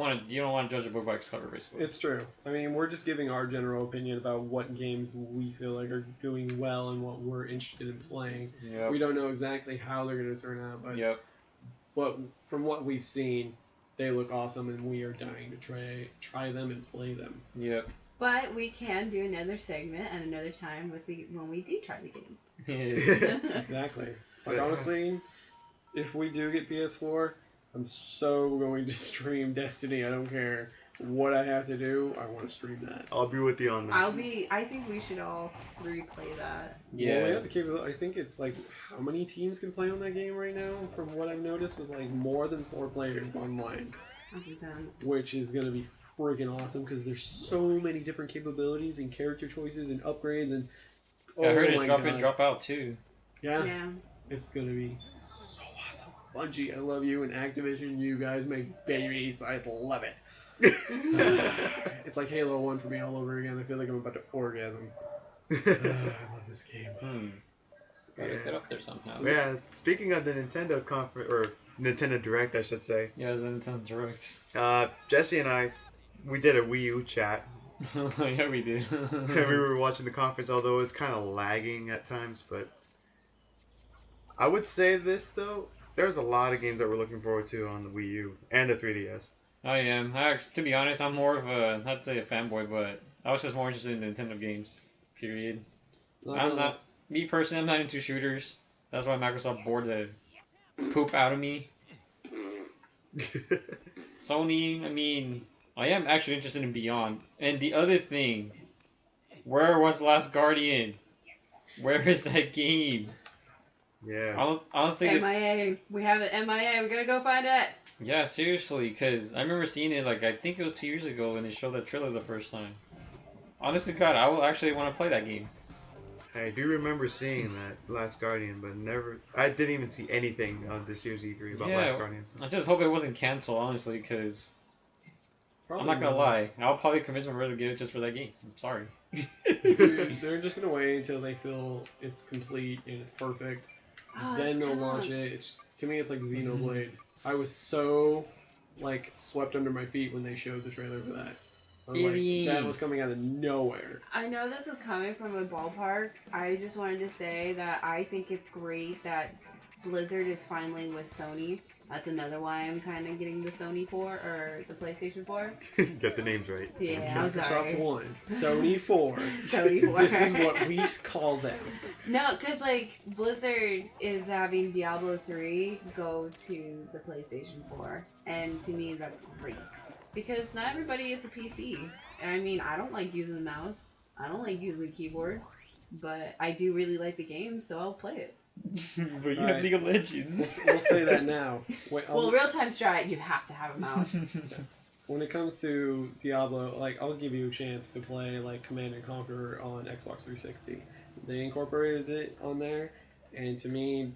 Speaker 2: want to judge a book by its cover, basically.
Speaker 1: It's true. I mean, we're just giving our general opinion about what games we feel like are doing well and what we're interested in playing.
Speaker 2: Yep.
Speaker 1: We don't know exactly how they're going to turn out, but from what we've seen, they look awesome, and we are dying to try them and play them.
Speaker 2: Yep.
Speaker 5: But we can do another segment at another time when we do try the games.
Speaker 1: Exactly. Like, honestly, if we do get PS4, I'm so going to stream Destiny. I don't care what I have to do. I want to stream that.
Speaker 3: I'll be with you on that.
Speaker 5: I think we should all three play that.
Speaker 2: Yeah.
Speaker 1: Well, we have the capability. I think it's like, how many teams can play on that game right now? From what I've noticed, was like more than 4 players online,
Speaker 5: That makes sense.
Speaker 1: which is going to be freaking awesome because there's so many different capabilities and character choices and upgrades and.
Speaker 2: I heard it's
Speaker 1: my
Speaker 2: drop
Speaker 1: God.
Speaker 2: in, drop out too.
Speaker 1: Yeah,
Speaker 5: Yeah.
Speaker 1: it's gonna be so awesome. Bungie, I love you, and Activision, you guys make babies. I love it. It's like Halo 1 for me all over again. I feel like I'm about to orgasm. I love this game.
Speaker 2: Gotta get up there somehow.
Speaker 3: Yeah, speaking of the Nintendo conference, or Nintendo Direct, I should say.
Speaker 2: Yeah, it's Nintendo Direct.
Speaker 3: Jesse and I, we did a Wii U chat.
Speaker 2: Yeah, we did.
Speaker 3: And we were watching the conference, although it was kind of lagging at times. But I would say this, though. There's a lot of games that we're looking forward to on the Wii U and the 3DS.
Speaker 2: I am. To be honest, I'm more of a, not to say a fanboy, but I was just more interested in Nintendo games. Period. Me personally, I'm not into shooters. That's why Microsoft bored the poop out of me. Sony, I mean, I am actually interested in Beyond. And the other thing, where was Last Guardian? Where is that game?
Speaker 3: Yeah.
Speaker 2: Honestly,
Speaker 5: MIA. We have it MIA. We gotta go find it.
Speaker 2: yeah, seriously, because I remember seeing it, like, I think it was 2 years ago when they showed that trailer the first time. Honestly, God, I will actually want to play that game.
Speaker 3: I do remember seeing that Last Guardian, but never. I didn't even see anything on this year's E3 about
Speaker 2: Yeah.
Speaker 3: Last Guardian. So.
Speaker 2: I just hope it wasn't canceled, honestly, because I'm not gonna lie. I'll probably convince my brother to get it just for that game. I'm sorry.
Speaker 1: They're just gonna wait until they feel it's complete and it's perfect.
Speaker 5: Oh,
Speaker 1: Then
Speaker 5: it's
Speaker 1: they'll
Speaker 5: kinda-
Speaker 1: launch it. To me, it's like Xenoblade. I was so like swept under my feet when they showed the trailer for that. I was
Speaker 2: It
Speaker 1: that
Speaker 2: is.
Speaker 1: was coming out of nowhere.
Speaker 5: I know this is coming from a ballpark. I just wanted to say that I think it's great that Blizzard is finally with Sony. That's another why I'm kind of getting the Sony 4 or the PlayStation 4.
Speaker 3: Get the names right.
Speaker 5: Yeah, I'm
Speaker 1: Microsoft
Speaker 5: sorry.
Speaker 1: 1, Sony 4.
Speaker 5: Sony 4.
Speaker 1: This is what we call them.
Speaker 5: No, because like Blizzard is having Diablo 3 go to the PlayStation 4, and to me that's great because not everybody is a PC. And I mean, I don't like using the mouse. I don't like using the keyboard. but I do really like the game, so I'll play it.
Speaker 2: But you have
Speaker 1: Alright.
Speaker 2: League of Legends.
Speaker 1: We'll say that now. Wait,
Speaker 5: Well, real-time strat, you have to have a mouse.
Speaker 1: when it comes to Diablo, like I'll give you a chance to play like Command and Conquer on Xbox 360. They incorporated it on there, and to me,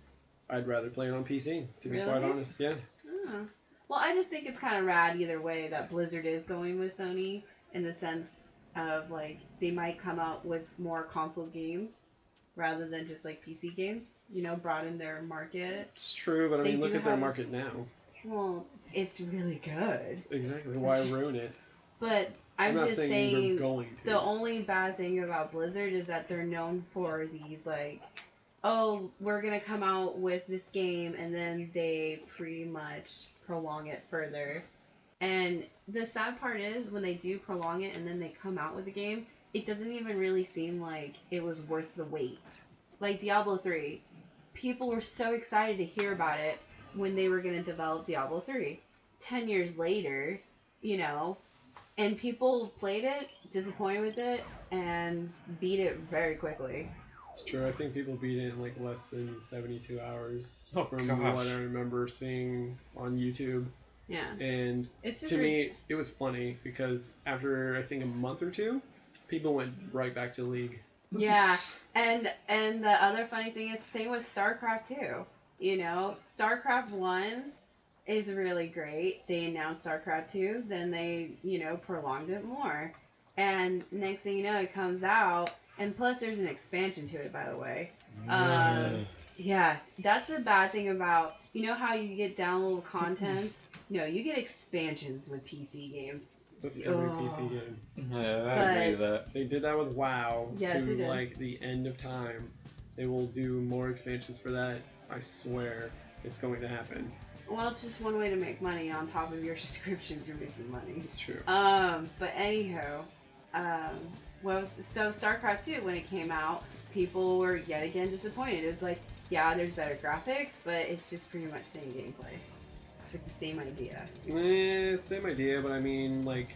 Speaker 1: I'd rather play it on PC. To be
Speaker 5: Really?
Speaker 1: quite honest, yeah.
Speaker 5: Oh. Well, I just think it's kind of rad either way that Blizzard is going with Sony in the sense of like they might come out with more console games rather than just like PC games. You know, broaden their market.
Speaker 1: It's true, but I
Speaker 5: They
Speaker 1: mean, look
Speaker 5: do
Speaker 1: at their
Speaker 5: have-
Speaker 1: market now.
Speaker 5: Well, it's really good,
Speaker 1: Exactly. Why ruin it?
Speaker 5: but I'm
Speaker 1: not
Speaker 5: just
Speaker 1: saying
Speaker 5: saying
Speaker 1: they're going to.
Speaker 5: the only bad thing about Blizzard is that they're known for these like, oh, we're gonna come out with this game and then they pretty much prolong it further. And the sad part is when they do prolong it and then they come out with a game, it doesn't even really seem like it was worth the wait. Like Diablo 3, people were so excited to hear about it when they were gonna develop Diablo 3. 10 years later, you know, and people played it, disappointed with it, and beat it very quickly.
Speaker 1: It's true. I think people beat it in like less than 72 hours
Speaker 2: Oh,
Speaker 1: from
Speaker 2: gosh.
Speaker 1: what I remember seeing on YouTube.
Speaker 5: Yeah.
Speaker 1: And
Speaker 5: It's just
Speaker 1: to me, it was funny because after I think a month or two, people went right back to League.
Speaker 5: Yeah. And the other funny thing is same with StarCraft 2. You know, StarCraft 1 is really great. They announced StarCraft 2, then they, you know, prolonged it more. And next thing you know, it comes out, and plus there's an expansion to it, by the way. Yeah, that's a bad thing about, you know how you get downloadable content? No, you get expansions with PC games.
Speaker 1: That's every
Speaker 5: Oh.
Speaker 1: PC game.
Speaker 2: Yeah, I see that.
Speaker 1: They did that with WoW
Speaker 5: Yes,
Speaker 1: to
Speaker 5: they did.
Speaker 1: like the end of time. They will do more expansions for that. I swear it's going to happen.
Speaker 5: Well, it's just one way to make money on top of your subscription if you're making money.
Speaker 1: It's true.
Speaker 5: But anyhow, so StarCraft 2, when it came out, people were yet again disappointed. It was like, yeah, there's better graphics, but it's just pretty much same gameplay. It's the same idea.
Speaker 1: Same idea, but I mean, like,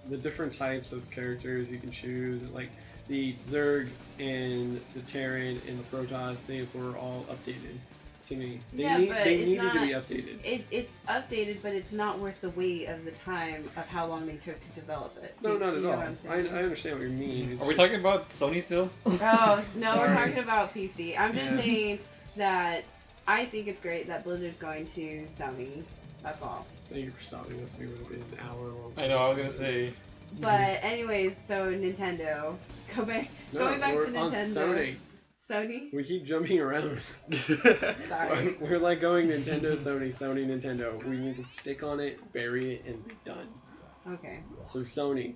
Speaker 1: the different types of characters you can choose, like the Zerg and the Terran and the Protoss, they were all updated to me. They,
Speaker 5: Yeah, but
Speaker 1: they
Speaker 5: it's
Speaker 1: needed
Speaker 5: not-
Speaker 1: to be updated.
Speaker 5: It's updated, but it's not worth the wait of the time of how long they took to develop it.
Speaker 1: No,
Speaker 5: Do
Speaker 1: not
Speaker 5: you
Speaker 1: at
Speaker 5: know
Speaker 1: all.
Speaker 5: what I'm
Speaker 1: I
Speaker 5: saying?
Speaker 1: understand what you mean. It's
Speaker 2: Are we
Speaker 1: just-
Speaker 2: talking about Sony still?
Speaker 5: Oh, no, we're
Speaker 1: Sorry.
Speaker 5: talking about PC. I'm just
Speaker 2: Yeah.
Speaker 5: saying that I think it's great that Blizzard's going to Sony. That's all.
Speaker 1: Thank you for stopping us. We would have been an hour long.
Speaker 2: I know, I was gonna say.
Speaker 5: But anyways, so Nintendo. Going back
Speaker 1: we're
Speaker 5: to
Speaker 1: on
Speaker 5: Nintendo.
Speaker 1: Sony.
Speaker 5: Sony?
Speaker 1: We keep jumping around.
Speaker 5: Sorry.
Speaker 1: We're like going Nintendo, Sony, Sony, Nintendo. We need to stick on it, bury it, and be done.
Speaker 5: Okay.
Speaker 1: So Sony,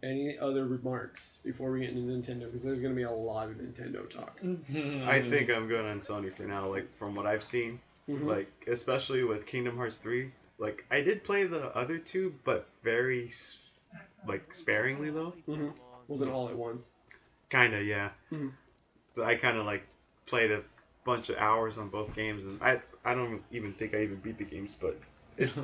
Speaker 1: any other remarks before we get into Nintendo? Because there's going to be a lot of Nintendo talk.
Speaker 3: I think I'm good on Sony for now. Like from what I've seen,
Speaker 1: Mhm.
Speaker 3: like especially with Kingdom Hearts 3. Like I did play the other two, but very like sparingly though.
Speaker 1: Mhm. Wasn't all at once.
Speaker 3: Kinda, yeah.
Speaker 1: Mhm.
Speaker 3: So I kind of like played a bunch of hours on both games, and I don't even think I even beat the games, but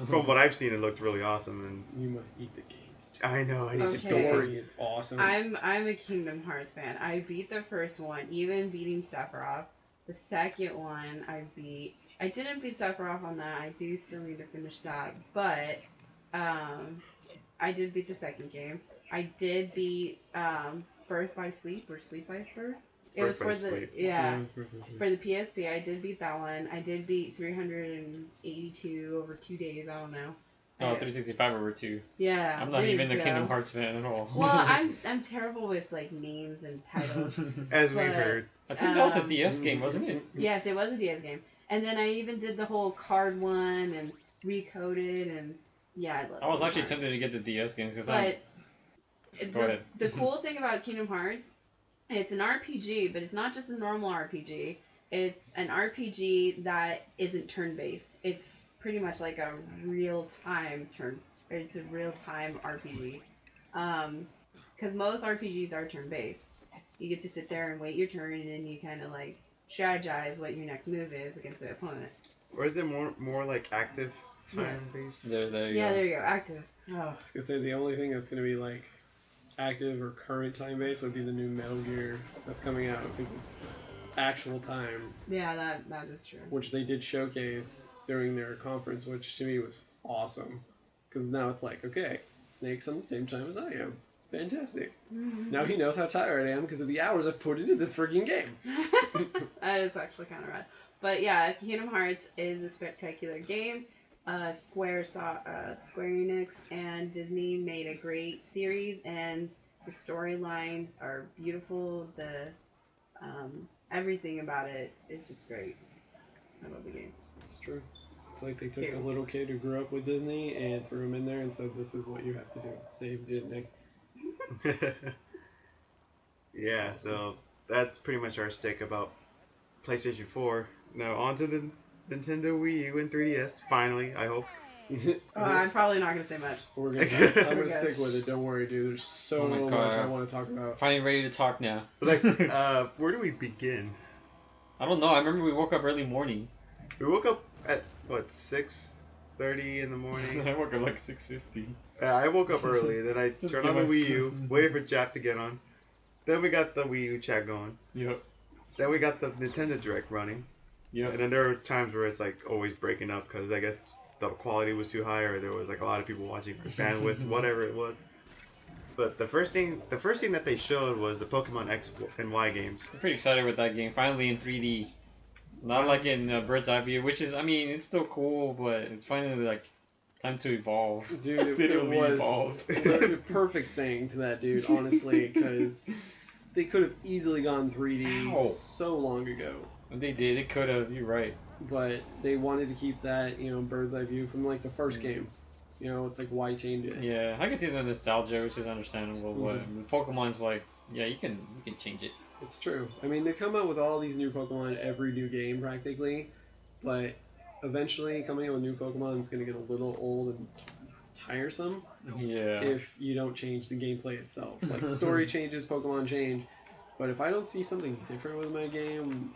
Speaker 3: from what I've seen, it looked really awesome. And
Speaker 1: You must eat the games.
Speaker 3: I know I
Speaker 1: The
Speaker 3: need to
Speaker 5: Okay.
Speaker 1: story is awesome.
Speaker 5: I'm a Kingdom Hearts fan. I beat the first one, even beating Sephiroth. The second one I beat. I didn't beat Sephiroth on that. I do still need to finish that, but I did beat the second game. I did beat Birth by Sleep or Sleep by Birth. It
Speaker 3: Birth
Speaker 5: was
Speaker 3: by
Speaker 5: for the
Speaker 3: Sleep.
Speaker 5: for the PSP. I did beat that one. I did beat 382 over 2 days. I don't know.
Speaker 2: Oh, 365 over 2.
Speaker 5: Yeah.
Speaker 2: I'm not
Speaker 5: there
Speaker 2: even
Speaker 5: you
Speaker 2: the
Speaker 5: go.
Speaker 2: Kingdom Hearts fan at all.
Speaker 5: Well, I'm terrible with like names and titles.
Speaker 3: as we
Speaker 5: but-
Speaker 3: heard.
Speaker 2: I think that was a
Speaker 5: um,
Speaker 2: DS game, wasn't it?
Speaker 5: Yes, it was a DS game. And then I even did the whole card one and recoded and yeah, I love
Speaker 2: I was
Speaker 5: Kingdom
Speaker 2: actually
Speaker 5: Hearts.
Speaker 2: tempted to get the DS games because
Speaker 5: But
Speaker 2: Go ahead.
Speaker 5: the cool thing about Kingdom Hearts, it's an RPG, but it's not just a normal RPG. It's an RPG that isn't turn-based. It's pretty much like a real-time It's a real-time RPG. Because most RPGs are turn-based. You get to sit there and wait your turn, and then you kind of like strategize what your next move is against the opponent.
Speaker 3: Or is it more like active time based?
Speaker 2: there you
Speaker 5: Yeah,
Speaker 2: go.
Speaker 5: there you go. Active. Oh.
Speaker 1: I was going to say the only thing that's going to be like active or current time base would be the new Metal Gear that's coming out because it's actual time.
Speaker 5: Yeah, that is true.
Speaker 1: Which they did showcase during their conference, which to me was awesome. Because now it's like, okay, Snake's on the same time as I am. Fantastic. Now he knows how tired I am because of the hours I've put into this freaking game.
Speaker 5: That is actually kind of rad. But yeah, Kingdom Hearts is a spectacular game. Square Enix and Disney made a great series, and the storylines are beautiful. The everything about it is just great. I love the game.
Speaker 1: It's true. It's like they took the little kid who grew up with Disney and threw him in there and said, "This is what you have to do. Save Disney."
Speaker 3: Yeah, so that's pretty much our stick about PlayStation 4. Now on to the Nintendo Wii U and 3DS. Finally, I hope.
Speaker 5: I'm probably not gonna say much.
Speaker 1: I'm gonna stick with it. Don't worry, dude. There's so much I want to talk about.
Speaker 2: Finally ready to talk now.
Speaker 3: Like, where do we begin?
Speaker 2: I don't know. I remember we woke up early morning.
Speaker 3: We woke up at what 6:30 in the morning.
Speaker 2: I woke up like 6:50.
Speaker 3: I woke up early. Then I turned on the Wii U, waited for Jap to get on. Then we got the Wii U chat going.
Speaker 2: Yep.
Speaker 3: Then we got the Nintendo Direct running.
Speaker 2: Yep.
Speaker 3: And then there are times where it's like always breaking up because I guess the quality was too high or there was like a lot of people watching for bandwidth, whatever it was. But the first thing that they showed was the Pokemon X and Y games.
Speaker 2: I'm pretty excited with that game. Finally in 3D. Not like in bird's eye view, which is, I mean, it's still cool, but it's finally like time to evolve.
Speaker 1: Dude, it was the perfect saying to that dude, honestly, because they could have easily gone 3D so long ago.
Speaker 2: They did. It could have. You're right.
Speaker 1: But they wanted to keep that, bird's eye view from like the first game. It's like, why change it?
Speaker 2: Yeah, I can see the nostalgia, which is understandable. But Pokemon's like, yeah, you can change it.
Speaker 1: It's true. I mean, they come out with all these new Pokemon every new game practically, but eventually coming out with new Pokemon is going to get a little old and tiresome.
Speaker 2: Yeah.
Speaker 1: If you don't change the gameplay itself, like story changes, Pokemon change, but if I don't see something different with my game,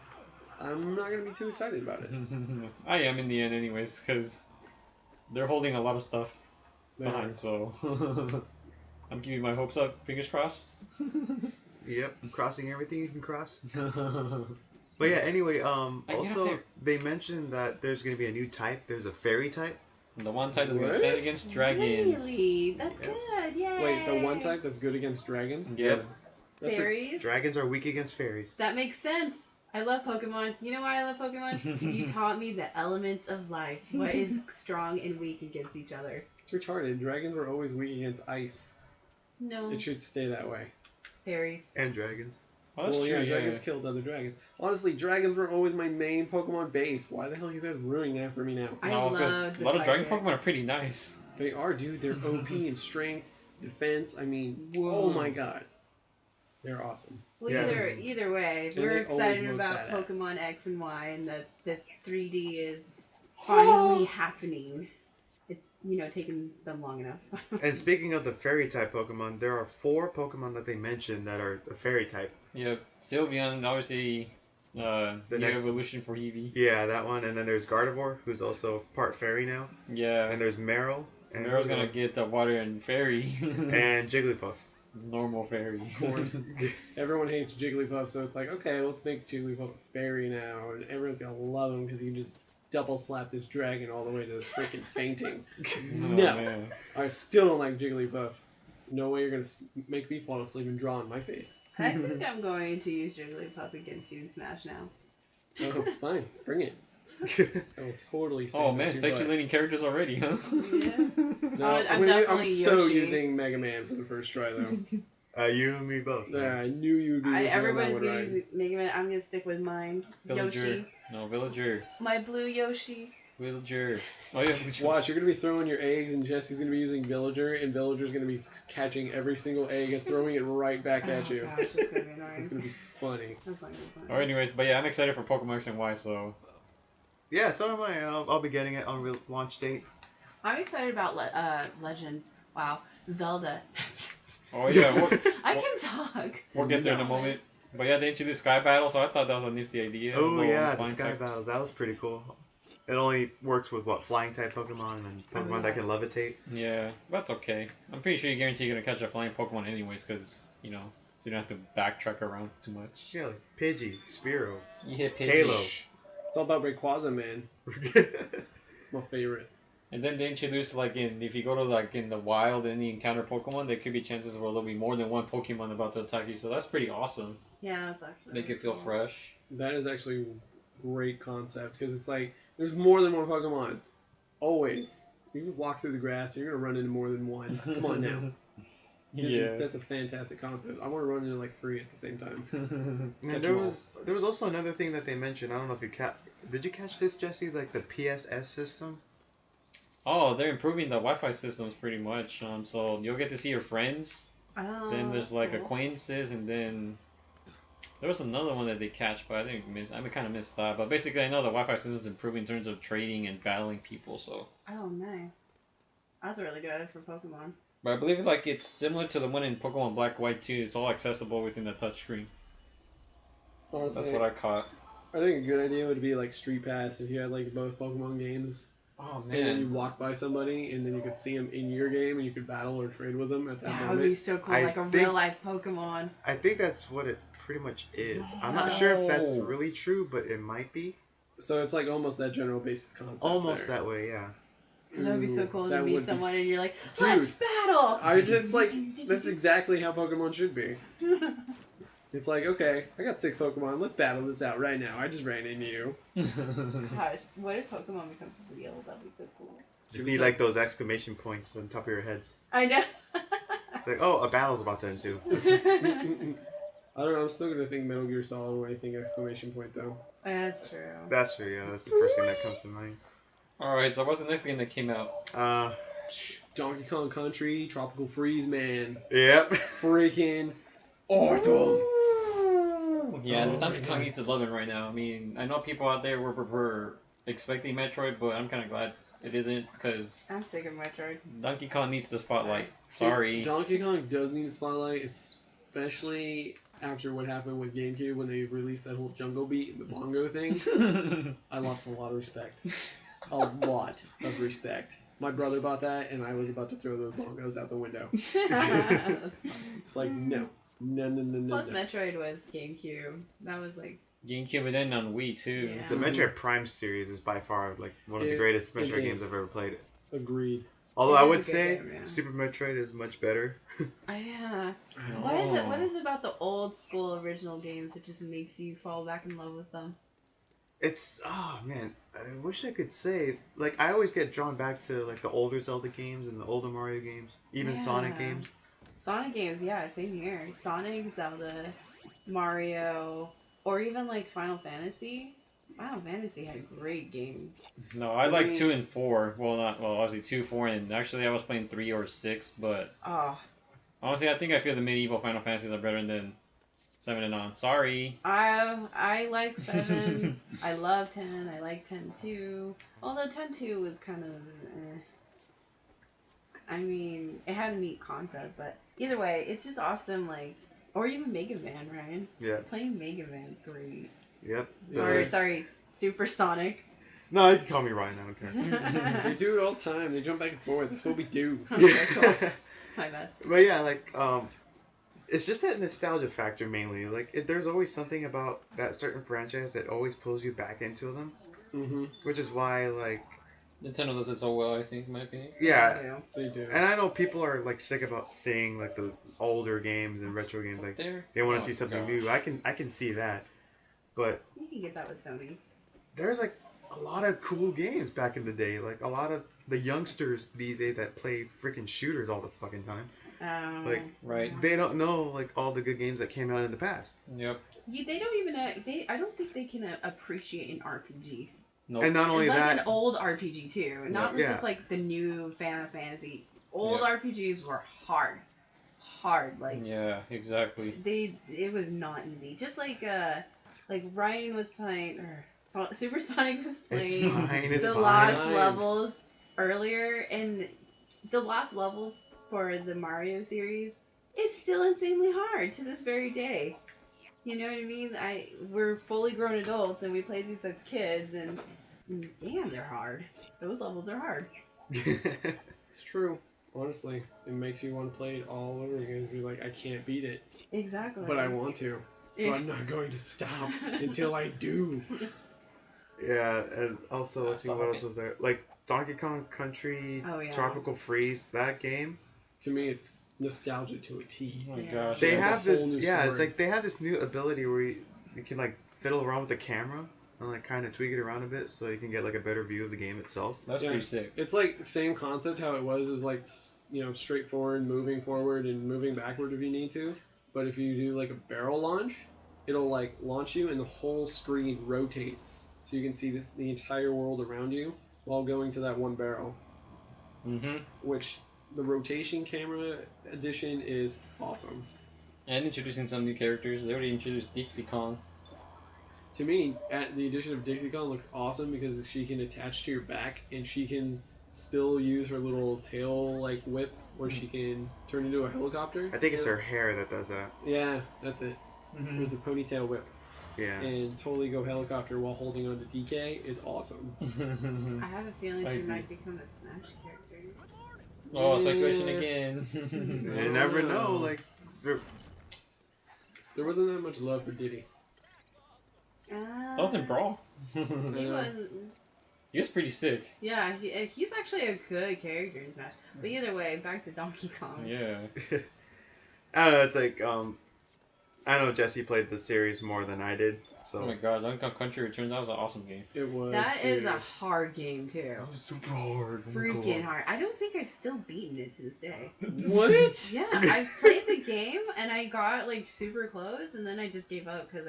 Speaker 1: I'm not going to be too excited about it.
Speaker 2: I am in the end, anyways, because they're holding a lot of stuff behind. So I'm keeping my hopes up. Fingers crossed.
Speaker 3: Yep, I'm crossing everything you can cross. But yeah, anyway, also they mentioned that there's going to be a new type. There's a fairy type.
Speaker 2: The one type that's going to stand against dragons.
Speaker 5: Really? That's good. Yay.
Speaker 1: Wait, the one type that's good against dragons?
Speaker 2: Yes.
Speaker 5: Fairies?
Speaker 3: Dragons are weak against fairies.
Speaker 5: That makes sense. I love Pokemon. You know why I love Pokemon? You taught me the elements of life. What is strong and weak against each other.
Speaker 1: It's retarded. Dragons were always weak against ice.
Speaker 5: No.
Speaker 1: It should stay that way.
Speaker 5: Fairies.
Speaker 3: And dragons.
Speaker 2: Oh, that's true,
Speaker 1: yeah, dragons killed other dragons. Honestly, dragons were always my main Pokemon base. Why the hell are you guys ruining that for me now?
Speaker 5: I love
Speaker 2: a lot of dragon Pokemon are pretty nice.
Speaker 1: They are, dude. They're OP in strength, defense. I mean, oh my god. They're awesome.
Speaker 5: Well,
Speaker 3: Yeah.
Speaker 5: either way,
Speaker 1: And
Speaker 5: we're
Speaker 1: they always
Speaker 5: excited
Speaker 1: look
Speaker 5: about
Speaker 1: badass.
Speaker 5: Pokemon X and Y, and the 3D is finally happening. It's, taking them long enough.
Speaker 3: And speaking of the fairy type Pokemon, there are 4 Pokemon that they mentioned that are a fairy type.
Speaker 2: Yep. Sylveon, obviously, new
Speaker 3: next-
Speaker 2: evolution for Eevee.
Speaker 3: Yeah, that one. And then there's Gardevoir, who's also part fairy now.
Speaker 2: Yeah.
Speaker 3: And there's Meryl. And
Speaker 2: Meryl's going to get the water and fairy.
Speaker 3: And Jigglypuff.
Speaker 2: Normal fairy.
Speaker 1: Of course. Everyone hates Jigglypuff, so it's like, okay, let's make Jigglypuff a fairy now. And everyone's going to love him because he just double slap this dragon all the way to the freaking fainting. No.
Speaker 2: Man.
Speaker 1: I still don't like Jigglypuff. No way you're going to make me fall asleep and draw on my face.
Speaker 5: I think I'm going to use Jigglypuff against you in Smash now.
Speaker 1: Oh, fine. Bring it. I will totally say
Speaker 2: Oh man, speculating characters already, huh?
Speaker 5: Yeah.
Speaker 1: No,
Speaker 5: I'm
Speaker 1: I'm
Speaker 5: definitely
Speaker 1: so
Speaker 5: Yoshi.
Speaker 1: using Mega Man for the first try, though.
Speaker 3: You and me both.
Speaker 1: Yeah, I knew you'd be with me on
Speaker 5: Everybody's
Speaker 1: that
Speaker 5: going
Speaker 1: one,
Speaker 5: to
Speaker 1: right?
Speaker 5: use Mega Man. I'm going to stick with mine.
Speaker 2: Villager.
Speaker 5: Yoshi.
Speaker 2: No, Villager.
Speaker 5: My blue Yoshi.
Speaker 2: Villager. Oh yeah, Villager.
Speaker 1: Watch, you're going to be throwing your eggs, and Jesse's going to be using Villager, and Villager's going to be catching every single egg and throwing it right back at you.
Speaker 5: Gosh, that's going to be annoying.
Speaker 1: It's going to be funny.
Speaker 5: That's not going to be fun.
Speaker 2: Alright, anyways, but yeah, I'm excited for Pokemon X and Y, so...
Speaker 3: Yeah, so am I. I'll be getting it on launch date.
Speaker 5: I'm excited about Legend. Wow. Zelda.
Speaker 2: Oh yeah,
Speaker 5: I can talk.
Speaker 2: we'll get there in a moment. But yeah, they introduced Sky Battle, so I thought that was a nifty idea.
Speaker 3: Oh
Speaker 2: Go
Speaker 3: yeah,
Speaker 2: on
Speaker 3: the
Speaker 2: flying
Speaker 3: Sky
Speaker 2: types.
Speaker 3: Battles. That was pretty cool. It only works with what, flying type Pokemon and Pokemon that can levitate.
Speaker 2: Yeah, that's okay. I'm pretty sure you guarantee you're gonna catch a flying Pokemon anyways, because so you don't have to backtrack around too much.
Speaker 3: Yeah, like Pidgey, Spearow,
Speaker 2: Yeah,
Speaker 3: Kalo.
Speaker 1: It's all about Rayquaza, man. It's my favorite.
Speaker 2: And then they introduce if you go to in the wild and you encounter Pokemon, there could be chances where there'll be more than one Pokemon about to attack you. So that's pretty awesome.
Speaker 5: Yeah, that's actually
Speaker 2: Make it feel
Speaker 5: cool.
Speaker 2: fresh.
Speaker 1: That is actually a great concept because it's like there's more than one Pokemon. Always. You can walk through the grass, you're gonna run into more than one. Come on now. That's a fantastic concept. I want to run into like 3 at the same time.
Speaker 3: And there was also another thing that they mentioned. I don't know if you did you catch this, Jesse? Like the PSS system.
Speaker 2: Oh, they're improving the Wi-Fi systems pretty much. So you'll get to see your friends.
Speaker 5: Oh,
Speaker 2: Then there's
Speaker 5: cool.
Speaker 2: acquaintances, and then there was another one that they catch, but I kind of missed that. But basically, I know the Wi-Fi system is improving in terms of trading and battling people. So.
Speaker 5: Oh, nice. That's really good for Pokemon.
Speaker 2: But I believe it's similar to the one in Pokemon Black White too. It's all accessible within the touchscreen.
Speaker 1: Honestly,
Speaker 2: That's what I caught.
Speaker 1: I think a good idea would be like Street Pass if you had like both Pokemon games.
Speaker 2: Oh
Speaker 1: And then you
Speaker 2: man.
Speaker 1: walk by somebody, and then you could see them in your game, and you could battle or trade with them at that
Speaker 5: That
Speaker 1: moment.
Speaker 5: would be so cool, like a real life Pokemon.
Speaker 3: I think that's what it pretty much is. I'm not sure if that's really true, but it might be.
Speaker 1: So it's like almost that general basis concept.
Speaker 3: Almost
Speaker 1: there.
Speaker 3: that way, yeah.
Speaker 5: That would be so cool to
Speaker 1: That
Speaker 5: meet
Speaker 1: would be-
Speaker 5: someone and you're like, let's
Speaker 1: Dude.
Speaker 5: battle!
Speaker 1: It's like that's exactly how Pokemon should be. It's like, okay, I got 6 Pokemon. Let's battle this out right now. I just ran into you.
Speaker 5: Gosh, what if Pokemon becomes real? That'd be so cool.
Speaker 3: Just need like those exclamation points on top of your heads.
Speaker 5: I know.
Speaker 3: It's like, oh, a battle's about to ensue.
Speaker 1: I don't know. I'm still gonna think Metal Gear Solid when I think exclamation point though.
Speaker 5: That's true.
Speaker 3: That's true, yeah. That's the first thing that comes to mind.
Speaker 2: Alright, so what's the next game that came out?
Speaker 1: Donkey Kong Country, Tropical Freeze, man,
Speaker 3: Yep.
Speaker 1: freaking awesome.
Speaker 2: Yeah,
Speaker 1: Oh
Speaker 2: Donkey
Speaker 1: my
Speaker 2: Kong
Speaker 1: God.
Speaker 2: needs a loving right now. I mean, I know people out there were expecting Metroid, but I'm kind of glad it isn't, because
Speaker 5: I'm sick of Metroid.
Speaker 2: Donkey Kong needs the spotlight. Sorry.
Speaker 1: Donkey Kong does need a spotlight, especially after what happened with GameCube when they released that whole Jungle Beat and the bongo thing. I lost a lot of respect. A lot of respect. My brother bought that, and I was about to throw those bongos out the window.
Speaker 5: That's funny.
Speaker 1: It's like, no. No.
Speaker 5: Plus, Metroid was GameCube. That was like,
Speaker 2: GameCube and then on Wii too.
Speaker 5: Yeah.
Speaker 3: The Metroid Prime series is by far like one of the greatest Metroid games I've ever played.
Speaker 1: Agreed.
Speaker 3: Although
Speaker 5: It
Speaker 3: I
Speaker 5: is
Speaker 3: would
Speaker 5: a good
Speaker 3: say
Speaker 5: game, yeah.
Speaker 3: Super Metroid is much better.
Speaker 5: yeah. What is it about the old school original games that just makes you fall back in love with them?
Speaker 3: It's oh man, I wish I could say like I always get drawn back to like the older Zelda games and the older Mario games, even Sonic
Speaker 5: Yeah.
Speaker 3: games.
Speaker 5: Sonic games, yeah, same here. Sonic, Zelda, Mario, or even like Final Fantasy. Final Fantasy had great games.
Speaker 2: No, I like 2 and 4. Well, obviously 2, 4, and actually I was playing 3 or 6, but
Speaker 5: Oh,
Speaker 2: honestly, I think I feel the medieval Final Fantasies are better than 7 and on. Sorry.
Speaker 5: I like 7. I love 10. I like 10 too. Although 10-2 was kind of. I mean, it had neat concept, but either way, it's just awesome. Like, or even Mega Man, Ryan.
Speaker 3: Yeah.
Speaker 5: Playing Mega Man's great.
Speaker 3: Yep.
Speaker 5: Or sorry, Super Sonic.
Speaker 3: No, you can call me Ryan. I don't care.
Speaker 1: They do it all the time. They jump back and forth. That's what we do.
Speaker 5: Okay, cool. My bad.
Speaker 3: But yeah, like it's just that nostalgia factor mainly. Like there's always something about that certain franchise that always pulls you back into them,
Speaker 1: Mm-hmm.
Speaker 3: which is why like
Speaker 2: Nintendo does it so well, I think, in my opinion.
Speaker 3: yeah.
Speaker 1: They do.
Speaker 3: And I know people are like sick about seeing like the older games and retro games. Like
Speaker 2: There.
Speaker 3: they want
Speaker 2: Oh,
Speaker 3: to see something
Speaker 2: gosh.
Speaker 3: new. I can see that, but
Speaker 5: You can get that with Sony.
Speaker 3: there's like a lot of cool games back in the day. Like a lot of the youngsters these days that play freaking shooters all the fucking time. Like
Speaker 2: Right.
Speaker 3: they don't know like all the good games that came out in the past.
Speaker 2: Yep.
Speaker 5: They don't even. I don't think they can appreciate an RPG.
Speaker 2: Nope.
Speaker 3: And not only
Speaker 5: It's like
Speaker 3: that,
Speaker 5: an old RPG too, not
Speaker 3: Yeah.
Speaker 5: just like the new Final Fantasy. Old
Speaker 2: Yeah.
Speaker 5: RPGs were hard. Like
Speaker 2: Yeah, exactly.
Speaker 5: it was not easy. Just like Ryan was playing, or Super Sonic was
Speaker 3: it's
Speaker 5: playing
Speaker 3: fine. It's
Speaker 5: the
Speaker 3: fine.
Speaker 5: last levels earlier, and the last levels for the Mario series is still insanely hard to this very day. You know what I mean? We're fully grown adults and we played these as kids, and
Speaker 4: Damn, they're hard. Those levels are hard.
Speaker 1: It's true. Honestly, it makes you want to play it all over again. You're like, I can't beat it,
Speaker 4: Exactly.
Speaker 1: but I want to, so I'm not going to stop until I do.
Speaker 3: Yeah, and also let's see what else was there. Like Donkey Kong Country, Tropical Freeze. That game.
Speaker 1: To me, it's nostalgia to a T.
Speaker 2: Oh my gosh.
Speaker 3: They
Speaker 1: It's like
Speaker 3: have
Speaker 1: a
Speaker 3: this.
Speaker 1: whole new
Speaker 3: Yeah, it's
Speaker 1: story.
Speaker 3: like they have this new ability where you can like fiddle around with the camera and like kind of tweak it around a bit so you can get like a better view of the game itself.
Speaker 2: That's pretty sick.
Speaker 1: It's like same concept how it was. It was like, you know, straightforward, moving forward and moving backward if you need to. But if you do like a barrel launch, it'll like launch you and the whole screen rotates. So you can see the entire world around you while going to that one barrel.
Speaker 2: Mm-hmm.
Speaker 1: Which the rotation camera edition is awesome.
Speaker 2: And introducing some new characters. They already introduced Dixie Kong.
Speaker 1: To me, the addition of Dixie Kong looks awesome because she can attach to your back and she can still use her little tail like whip where she can turn into a helicopter.
Speaker 3: I think it's her hair that does that.
Speaker 1: Yeah, that's it. There's the ponytail whip.
Speaker 3: Yeah.
Speaker 1: And totally go helicopter while holding on to DK is awesome.
Speaker 5: I have a feeling
Speaker 2: I
Speaker 5: she
Speaker 2: agree.
Speaker 5: might become a Smash character.
Speaker 2: Oh, speculation again.
Speaker 3: You never know. Like,
Speaker 1: There wasn't that much love for Diddy.
Speaker 2: That was in Brawl.
Speaker 5: He wasn't.
Speaker 2: He was pretty sick.
Speaker 5: Yeah, he's actually a good character in Smash. But either way, back to Donkey Kong.
Speaker 2: Yeah.
Speaker 3: I don't know. It's like I know Jesse played the series more than I did. So.
Speaker 2: Oh my god, Donkey Kong Country Returns, that was an awesome game.
Speaker 1: It was.
Speaker 4: That
Speaker 1: dude.
Speaker 4: is a hard game too.
Speaker 3: was super hard.
Speaker 4: Freaking hard. I don't think I've still beaten it to this day.
Speaker 1: What?
Speaker 5: Yeah, I played the game and I got like super close and then I just gave up because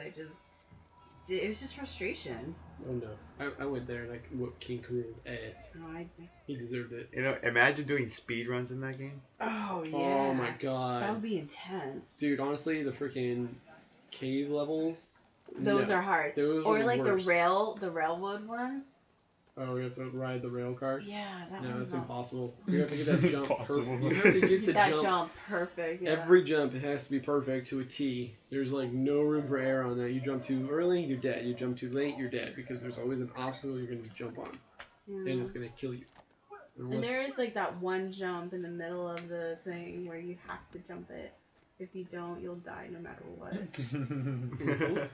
Speaker 5: it was just frustration.
Speaker 1: Oh no. I went there and I whooped King Karool's ass.
Speaker 5: No,
Speaker 1: He deserved it.
Speaker 3: You know, imagine doing speed runs in that game.
Speaker 4: Oh yeah.
Speaker 1: Oh my
Speaker 4: That
Speaker 1: god.
Speaker 4: would be intense.
Speaker 1: Dude, honestly, the freaking cave levels.
Speaker 4: Those
Speaker 1: no.
Speaker 4: are hard.
Speaker 1: Those
Speaker 4: Or
Speaker 1: were
Speaker 4: like
Speaker 1: worst.
Speaker 4: the railroad one.
Speaker 1: Oh, we have to ride the rail cars?
Speaker 4: Yeah, that
Speaker 1: No,
Speaker 4: one's
Speaker 1: it's
Speaker 4: not-
Speaker 1: impossible. You have to get that jump
Speaker 2: Impossible.
Speaker 1: perfect. You have to get the
Speaker 4: that
Speaker 1: jump.
Speaker 4: jump perfect. Yeah.
Speaker 1: Every jump has to be perfect to a T. There's like no room for error on that. You jump too early, you're dead. You jump too late, you're dead. Because there's always an obstacle you're going to jump on.
Speaker 5: Yeah.
Speaker 1: And it's going to kill you.
Speaker 5: And there is like that one jump in the middle of the thing where you have to jump it. If you don't, you'll die no matter what.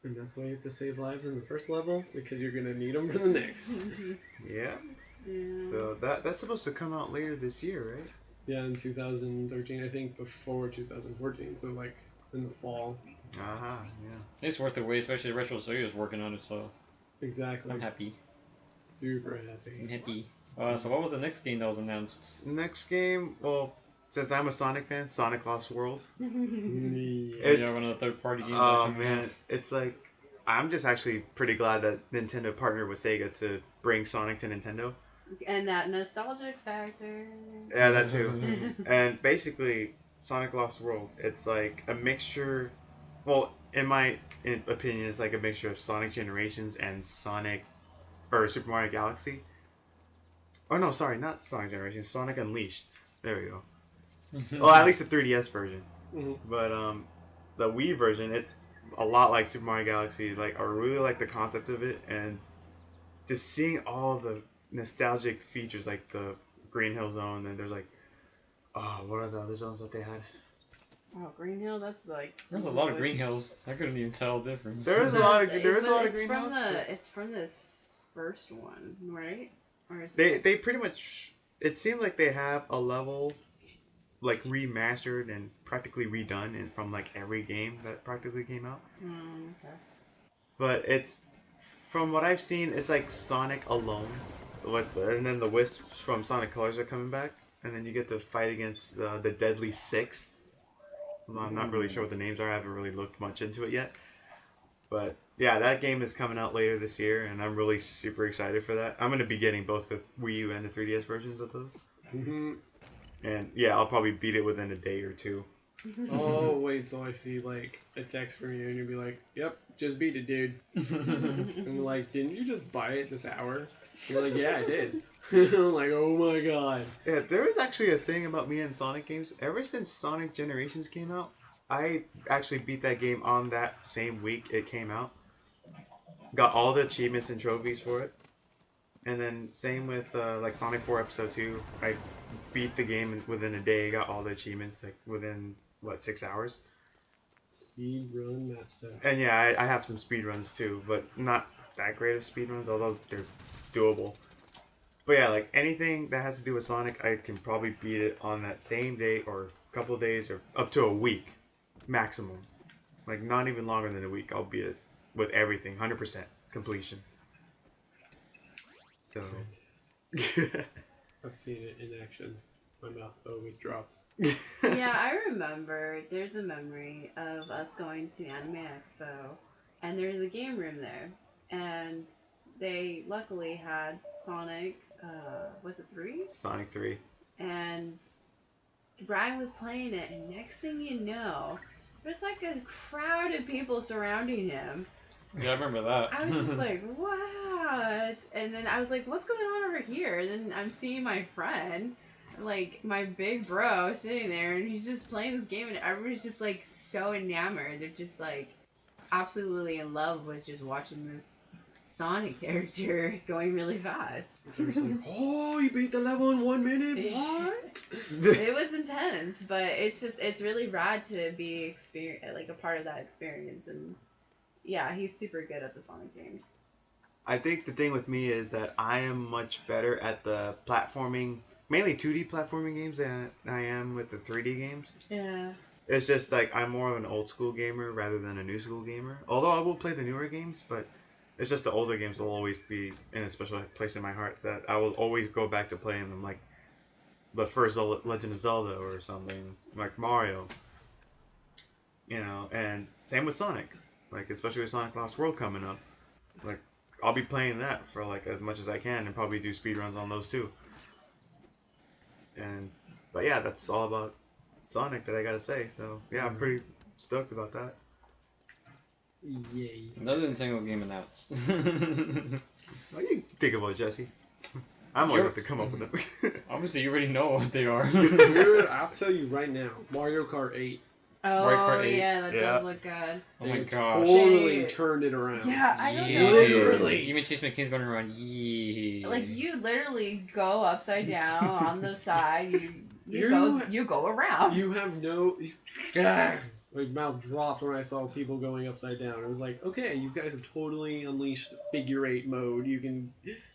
Speaker 1: And that's why you have to save lives in the first level, because you're going to need them for the next.
Speaker 3: Yeah.
Speaker 5: Yeah.
Speaker 3: So that's supposed to come out later this year, right?
Speaker 1: Yeah, in 2013, I think before 2014, so like in the fall.
Speaker 3: Yeah.
Speaker 2: It's worth the wait, especially Retro Studios working on it, so
Speaker 1: Exactly.
Speaker 2: I'm happy.
Speaker 1: Super
Speaker 2: I'm
Speaker 1: happy.
Speaker 2: happy. So what was the next game that was announced?
Speaker 3: Next game, well, since I'm a Sonic fan, Sonic Lost World.
Speaker 1: Yeah.
Speaker 3: It's-
Speaker 2: One of the third-party games.
Speaker 3: Oh man, it's like I'm just actually pretty glad that Nintendo partnered with Sega to bring Sonic to Nintendo.
Speaker 5: And that nostalgic factor.
Speaker 3: Yeah, that too. And basically, Sonic Lost World, it's like a mixture. Well, in my opinion, it's like a mixture of Sonic Generations and Super Mario Galaxy. Oh no, sorry, not Sonic Generations. Sonic Unleashed. There we go. Well, at least the 3DS version.
Speaker 1: Mhm.
Speaker 3: But the Wii version, it's a lot like Super Mario Galaxy. Like, I really like the concept of it, and just seeing all the nostalgic features, like the Green Hill Zone, and there's like, oh, what are the other zones that they had?
Speaker 5: Oh, Green Hill, that's like.
Speaker 2: There's a lot of Green Hills. I couldn't even tell the difference.
Speaker 3: There is a lot of Green
Speaker 5: from
Speaker 3: Hills.
Speaker 5: It's from this first one, right? Or is it...
Speaker 3: They pretty much, it seemed like they have a level like remastered and practically redone and from like every game that practically came out.
Speaker 5: Okay.
Speaker 3: But it's, from what I've seen, it's like Sonic alone, and then the Wisps from Sonic Colors are coming back, and then you get to fight against the Deadly Six. I'm not really sure what the names are. I haven't really looked much into it yet. But yeah, that game is coming out later this year, and I'm really super excited for that. I'm going to be getting both the Wii U and the 3DS versions of those.
Speaker 1: Mm-hmm.
Speaker 3: And yeah, I'll probably beat it within a day or two.
Speaker 1: Oh, wait till I see like a text from you and you'll be like, yep, just beat it, dude. And I'm like, didn't you just buy it this hour? You're like, yeah, I did. I'm like, oh my god.
Speaker 3: Yeah, there is actually a thing about me and Sonic games. Ever since Sonic Generations came out, I actually beat that game on that same week it came out. got all the achievements and trophies for it. And then same with like Sonic 4 Episode 2. I beat the game within a day, got all the achievements like within, 6 hours?
Speaker 1: Speed run master.
Speaker 3: And yeah, I have some speed runs too, but not that great of speed runs, although they're doable. But yeah, like anything that has to do with Sonic, I can probably beat it on that same day or a couple of days or up to a week maximum. Like not even longer than a week, I'll beat it with everything, 100% completion. So
Speaker 1: I've seen it in action. My mouth always drops.
Speaker 5: Yeah, I remember. There's a memory of us going to Anime Expo, and there's a game room there, and they luckily had Sonic. Was it 3?
Speaker 3: Sonic 3.
Speaker 5: And Brian was playing it, and next thing you know, there's like a crowd of people surrounding him.
Speaker 2: Yeah, I remember that.
Speaker 5: I was just like, what? And then I was like, what's going on over here? And then I'm seeing my friend, like my big bro, sitting there, and he's just playing this game, and everybody's just like so enamored. They're just like absolutely in love with just watching this Sonic character going really fast.
Speaker 1: Like, oh, you beat the level in 1 minute? What?
Speaker 5: It was intense, but it's really rad to be like a part of that experience. And yeah, he's super good at the Sonic games.
Speaker 3: I think the thing with me is that I am much better at the platforming, mainly 2D platforming games than I am with the 3D games.
Speaker 5: Yeah.
Speaker 3: It's just like I'm more of an old school gamer rather than a new school gamer. Although I will play the newer games, but it's just the older games will always be in a special place in my heart that I will always go back to playing them, like the first Legend of Zelda or something, like Mario. You know, and same with Sonic. Like, especially with Sonic Lost World coming up. Like, I'll be playing that for, like, as much as I can and probably do speedruns on those, too. But yeah, that's all about Sonic that I gotta say. So, yeah, I'm pretty stoked about that.
Speaker 1: Yay.
Speaker 2: Another Nintendo game announced.
Speaker 3: What do you think about it, Jesse? I'm gonna have to come up with them.
Speaker 2: Obviously, you already know what they are.
Speaker 1: I'll tell you right now, Mario Kart 8.
Speaker 2: Mario
Speaker 5: Oh,
Speaker 2: Kart 8.
Speaker 5: yeah, that
Speaker 3: Yeah.
Speaker 5: does look good.
Speaker 2: Oh my
Speaker 1: They
Speaker 2: gosh.
Speaker 1: Totally
Speaker 5: They-
Speaker 1: turned it around.
Speaker 5: Yeah, I don't
Speaker 2: Yeah,
Speaker 5: know.
Speaker 1: Literally.
Speaker 2: Even Chase McKinney's going around. Yeah.
Speaker 5: Like, you literally go upside down on the side.
Speaker 1: You-
Speaker 5: You go around.
Speaker 1: You have no... Gah! My mouth dropped when I saw people going upside down. It was like, okay, you guys have totally unleashed figure 8 mode. You can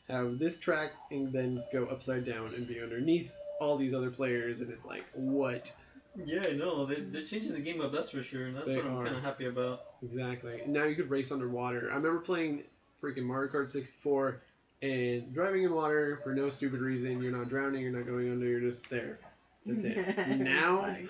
Speaker 1: have this track and then go upside down and be underneath all these other players, and it's like, what?
Speaker 6: Yeah, I know. They're changing the game up, that's for sure, and that's
Speaker 1: They
Speaker 6: what I'm
Speaker 1: are.
Speaker 6: kind of happy about.
Speaker 1: Exactly. Now you could race underwater. I remember playing freaking Mario Kart 64 and driving in water for no stupid reason. You're not drowning, you're not going under, you're just there. That's it.
Speaker 5: It's
Speaker 1: Now
Speaker 5: funny.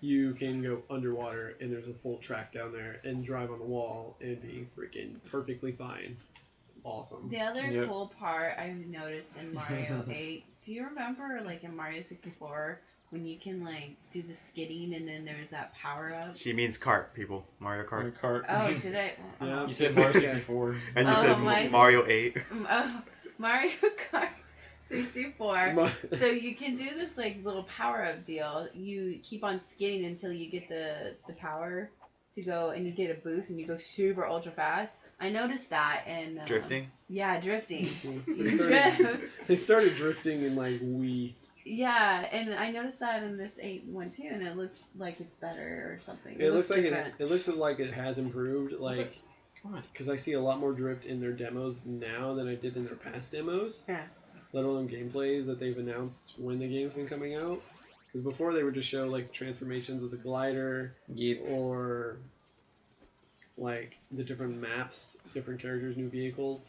Speaker 1: you can go underwater and there's a full track down there and drive on the wall and be freaking perfectly fine. It's awesome.
Speaker 5: The other
Speaker 2: Yep.
Speaker 5: cool part I've noticed in Mario 8, do you remember, like, in Mario 64, when you can, like, do the skidding and then there's that power-up?
Speaker 3: She means kart, people. Mario
Speaker 2: Mario
Speaker 3: Kart.
Speaker 2: Kart.
Speaker 5: Oh, did I?
Speaker 1: Yeah.
Speaker 2: You said Mario 64.
Speaker 3: And you
Speaker 5: Oh,
Speaker 3: said
Speaker 5: my-
Speaker 3: Mario 8.
Speaker 5: Mario Kart 64.
Speaker 1: My-
Speaker 5: So you can do this, like, little power-up deal. You keep on skidding until you get the power to go, and you get a boost, and you go super ultra fast. I noticed that in...
Speaker 3: Drifting.
Speaker 5: Yeah, drifting.
Speaker 1: they,
Speaker 5: You
Speaker 1: started,
Speaker 5: drift.
Speaker 1: they started drifting in like Wii.
Speaker 5: Yeah, and I noticed that in this 8 one too, and it looks like it's better or something.
Speaker 1: It looks like
Speaker 5: different.
Speaker 1: it looks like it has improved, like because I see a lot more drift in their demos now than I did in their past demos.
Speaker 5: Yeah.
Speaker 1: Let alone gameplays that they've announced when the game's been coming out. Because before they would just show like transformations of the glider
Speaker 2: Yep.
Speaker 1: or like the different maps, different characters, new vehicles.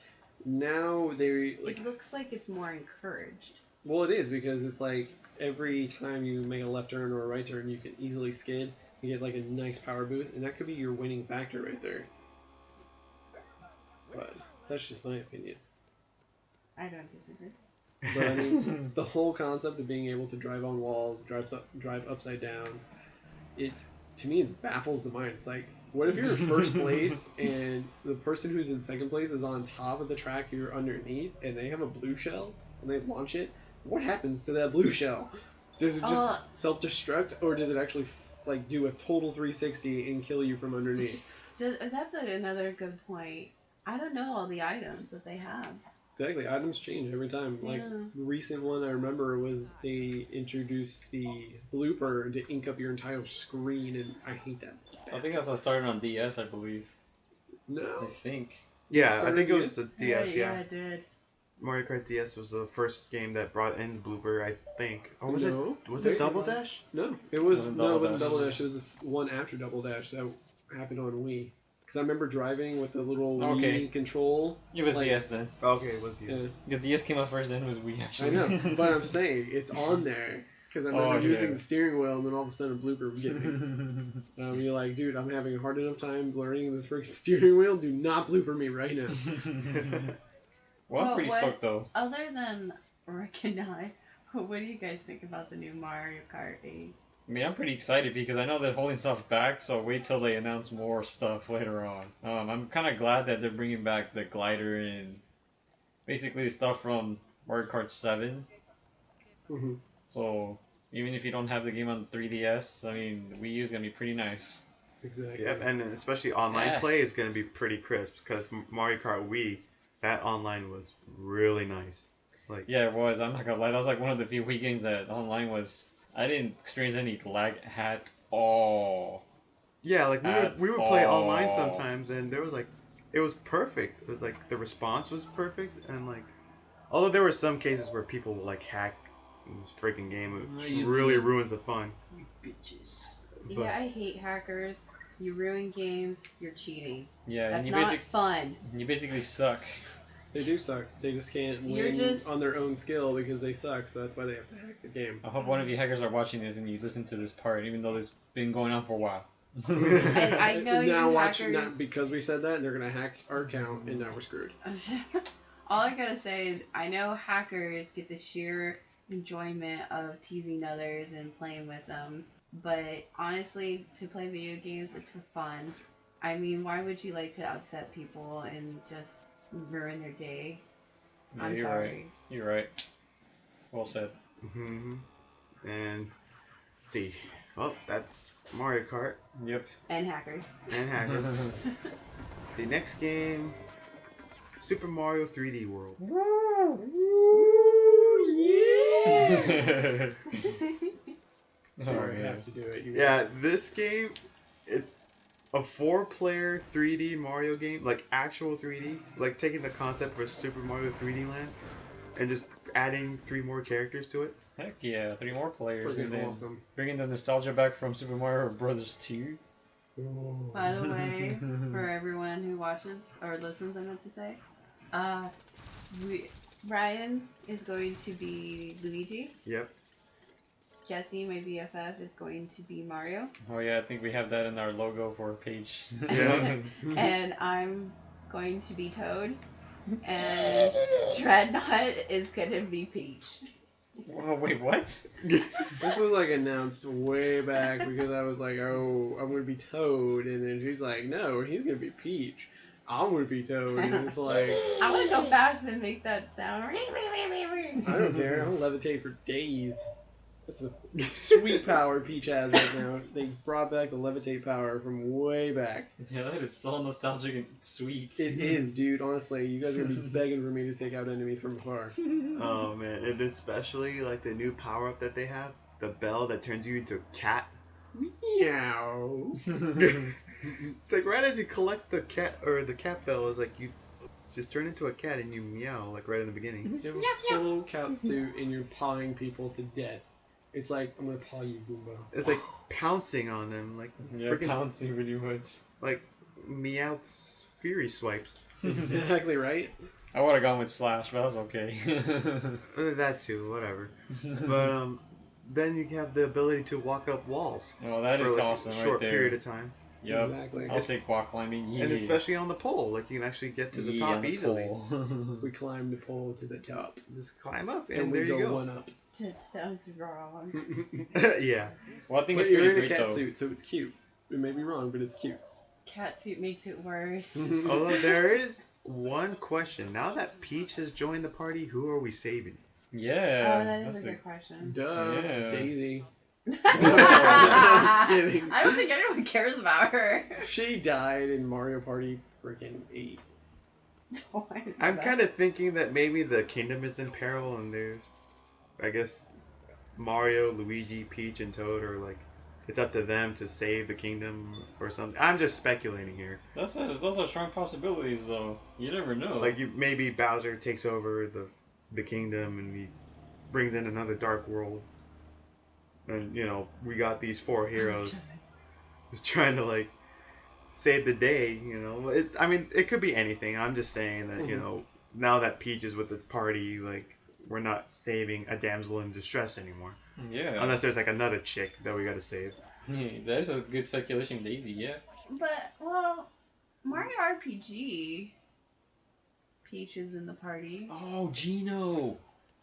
Speaker 1: Now they like
Speaker 5: It looks like it's more encouraged.
Speaker 1: well, it is because it's like every time you make a left turn or a right turn, you can easily skid. You get like a nice power boost, and that could be your winning factor right there. But that's just my opinion.
Speaker 5: I don't disagree.
Speaker 1: But I mean, the whole concept of being able to drive on walls, drive upside down, to me it baffles the mind. It's like, what if you're in first place and the person who's in second place is on top of the track, you're underneath, and they have a blue shell and they launch it? What happens to that blue shell? Does it just self-destruct, or does it actually like do a total 360 and kill you from underneath?
Speaker 5: That's another good point. I don't know all the items that they have.
Speaker 1: Exactly, items change every time. Like,
Speaker 5: Yeah.
Speaker 1: the recent one I remember was they introduced the blooper to ink up your entire screen, and I hate that.
Speaker 2: I think that's started on DS, I believe. I
Speaker 1: No.
Speaker 2: think.
Speaker 3: Yeah, I
Speaker 1: Started
Speaker 3: think it was
Speaker 1: DS?
Speaker 3: the DS. Yeah,
Speaker 4: it did.
Speaker 3: Mario Kart DS was the first game that brought in blooper, I think. Or was
Speaker 1: No.
Speaker 3: it? Was
Speaker 1: Maybe
Speaker 3: it
Speaker 1: it
Speaker 3: Double
Speaker 1: was.
Speaker 3: Dash?
Speaker 1: No, it was
Speaker 2: Wasn't
Speaker 1: no,
Speaker 2: Double
Speaker 1: it wasn't
Speaker 2: Dash.
Speaker 1: Double Dash. It was this one after Double Dash that happened on Wii. Because I remember driving with the little
Speaker 2: Okay.
Speaker 1: Wii control.
Speaker 2: It was
Speaker 1: like,
Speaker 2: DS then.
Speaker 3: Okay, it was DS.
Speaker 1: Yeah,
Speaker 2: Because DS came out first, then it was Wii,
Speaker 1: I
Speaker 2: actually.
Speaker 1: know, but I'm saying it's on there because I remember
Speaker 2: Oh,
Speaker 1: using
Speaker 2: yeah.
Speaker 1: the steering wheel, and then all of a sudden a blooper would get me. You're like, dude, I'm having a hard enough time learning this freaking steering wheel. Do not blooper me right now.
Speaker 2: Well, I'm
Speaker 5: Well,
Speaker 2: pretty
Speaker 5: what-
Speaker 2: stoked though.
Speaker 5: Other than Rick and I, what do you guys think about the new Mario Kart 8?
Speaker 2: I mean, I'm pretty excited because I know they're holding stuff back, so wait till they announce more stuff later on. I'm kind of glad that they're bringing back the glider and basically the stuff from Mario Kart 7.
Speaker 1: Hmm.
Speaker 2: So even if you don't have the game on 3DS, I mean, Wii U is gonna be pretty nice.
Speaker 1: Exactly.
Speaker 3: Yep, and especially online
Speaker 2: Yeah.
Speaker 3: play is going to be pretty crisp because Mario Kart Wii, that online was really nice. Like,
Speaker 2: Yeah, it was. I'm not gonna lie. That was like one of the few Wii games that online was. I didn't experience any lag at all.
Speaker 3: yeah, like we would play online
Speaker 2: all.
Speaker 3: sometimes, and there was like, it was perfect. It was like the response was perfect, and like, although there were some cases where people would like hack this freaking game, which really ruins the fun.
Speaker 1: Bitches.
Speaker 3: But-
Speaker 4: Yeah, I hate hackers. You ruin games. You're cheating.
Speaker 2: Yeah,
Speaker 4: That's
Speaker 2: and
Speaker 4: not fun.
Speaker 2: you basically suck.
Speaker 1: They do suck. They just can't
Speaker 4: You're
Speaker 1: win
Speaker 4: just-
Speaker 1: on their own skill because they suck. So that's why they have to hack the game.
Speaker 2: I hope one of you hackers are watching this and you listen to this part, even though this been going on for a while.
Speaker 4: And I know
Speaker 1: now
Speaker 4: you
Speaker 1: watch,
Speaker 4: hackers.
Speaker 1: not because we said that, they're gonna hack our account, and now we're screwed.
Speaker 5: All I gotta say is I know hackers get the sheer enjoyment of teasing others and playing with them, but honestly, to play video games, it's for fun. I mean, why would you like to upset people and just ruin their day?
Speaker 2: Yeah,
Speaker 5: I'm
Speaker 2: you're
Speaker 5: sorry.
Speaker 2: right. You're right. Well said.
Speaker 3: hmm And let's see, well, that's Mario Kart
Speaker 2: Yep.
Speaker 5: And hackers.
Speaker 3: and hackers. See, next game, Super Mario 3D World.
Speaker 1: Sorry,
Speaker 2: Oh,
Speaker 1: I
Speaker 2: yeah.
Speaker 1: have to do it.
Speaker 3: Yeah, this game, a 4-player 3D Mario game, like actual 3D, like taking the concept for Super Mario 3D Land and just adding 3 more characters to it.
Speaker 2: Heck yeah, 3 more players and
Speaker 1: Freaking
Speaker 2: then
Speaker 1: awesome.
Speaker 2: bringing the nostalgia back from Super Mario Brothers 2.
Speaker 5: By the way, for everyone who watches or listens, I meant to say, Ryan is going to be Luigi.
Speaker 3: Yep.
Speaker 5: Jesse, my BFF, is going to be Mario.
Speaker 2: Oh yeah, I think we have that in our logo for our page.
Speaker 3: Yeah.
Speaker 5: And I'm going to be Toad. And Dreadnought is going to be Peach.
Speaker 2: Whoa, wait, what?
Speaker 1: This was like announced way back because I was like, oh, I'm gonna be Toad, and then she's like, no, he's gonna be Peach. I'm gonna be Toad, and it's like,
Speaker 5: I want to go fast and make that sound.
Speaker 1: I don't care. I'll levitate for days. That's the sweet power Peach has right now. They brought back the levitate power from way back.
Speaker 2: Yeah, that is so nostalgic and sweet.
Speaker 1: It is, dude. Honestly, you guys are gonna be begging for me to take out enemies from afar.
Speaker 3: Oh man, and especially like the new power up that they have, the bell that turns you into a cat.
Speaker 1: Meow.
Speaker 3: Like right as you collect the cat or the cat bell, is like you just turn into a cat and you meow like right in the beginning.
Speaker 1: You have a full cat suit and you're pawing people to death. It's like, I'm gonna paw you, Goomba.
Speaker 3: It's like pouncing on them, like
Speaker 2: Yeah,
Speaker 3: freaking-
Speaker 2: pouncing pretty much.
Speaker 3: like Meowth's fury swipes.
Speaker 1: Exactly right.
Speaker 2: I would have gone with Slash, but that was okay.
Speaker 3: That too, whatever. But then you have the ability to walk up walls
Speaker 2: Well, that
Speaker 3: for
Speaker 2: is
Speaker 3: like
Speaker 2: awesome
Speaker 3: a
Speaker 2: right
Speaker 3: short
Speaker 2: there.
Speaker 3: period of time,
Speaker 2: Yep.
Speaker 1: Exactly.
Speaker 2: I'll take wall climbing. Yeah.
Speaker 3: and especially on the pole, like you can actually get to the top
Speaker 2: on the
Speaker 3: easily.
Speaker 2: pole.
Speaker 1: We climb the pole to the top.
Speaker 3: Just climb up,
Speaker 1: And
Speaker 3: and
Speaker 1: we
Speaker 3: there you
Speaker 1: go
Speaker 3: go.
Speaker 1: one up.
Speaker 5: That sounds wrong.
Speaker 3: Yeah.
Speaker 2: Well, I think
Speaker 1: But
Speaker 2: it's
Speaker 1: you're
Speaker 2: pretty
Speaker 1: in a
Speaker 2: great
Speaker 1: cat
Speaker 2: though.
Speaker 1: suit, so it's cute. It may be wrong, but it's cute.
Speaker 5: Catsuit makes it worse.
Speaker 3: Although there is one question. Now that Peach has joined the party, who are we saving?
Speaker 2: Yeah.
Speaker 5: Oh, that is
Speaker 2: that's
Speaker 5: a
Speaker 2: the-
Speaker 5: good question.
Speaker 1: Duh,
Speaker 2: Yeah.
Speaker 1: Daisy.
Speaker 5: I
Speaker 1: just kidding.
Speaker 5: don't think anyone cares about her.
Speaker 1: She died in Mario Party freaking 8.
Speaker 4: Oh, I know
Speaker 3: I'm
Speaker 4: that.
Speaker 3: kind of thinking that maybe the kingdom is in peril, and there's, I guess, Mario, Luigi, Peach, and Toad are like, it's up to them to save the kingdom or something. I'm just speculating here.
Speaker 2: Those are strong possibilities, though. You never know.
Speaker 3: Like maybe Bowser takes over the kingdom and he brings in another dark world, and we got these four heroes just trying to like save the day. I mean, it could be anything. I'm just saying that now that Peach is with the party, like we're not saving a damsel in distress anymore.
Speaker 2: Yeah.
Speaker 3: Unless there's like another chick that we gotta save.
Speaker 2: Yeah, that is a good speculation, Daisy. Yeah.
Speaker 5: But well, Mario RPG. Peach is in the party.
Speaker 2: Oh, Gino.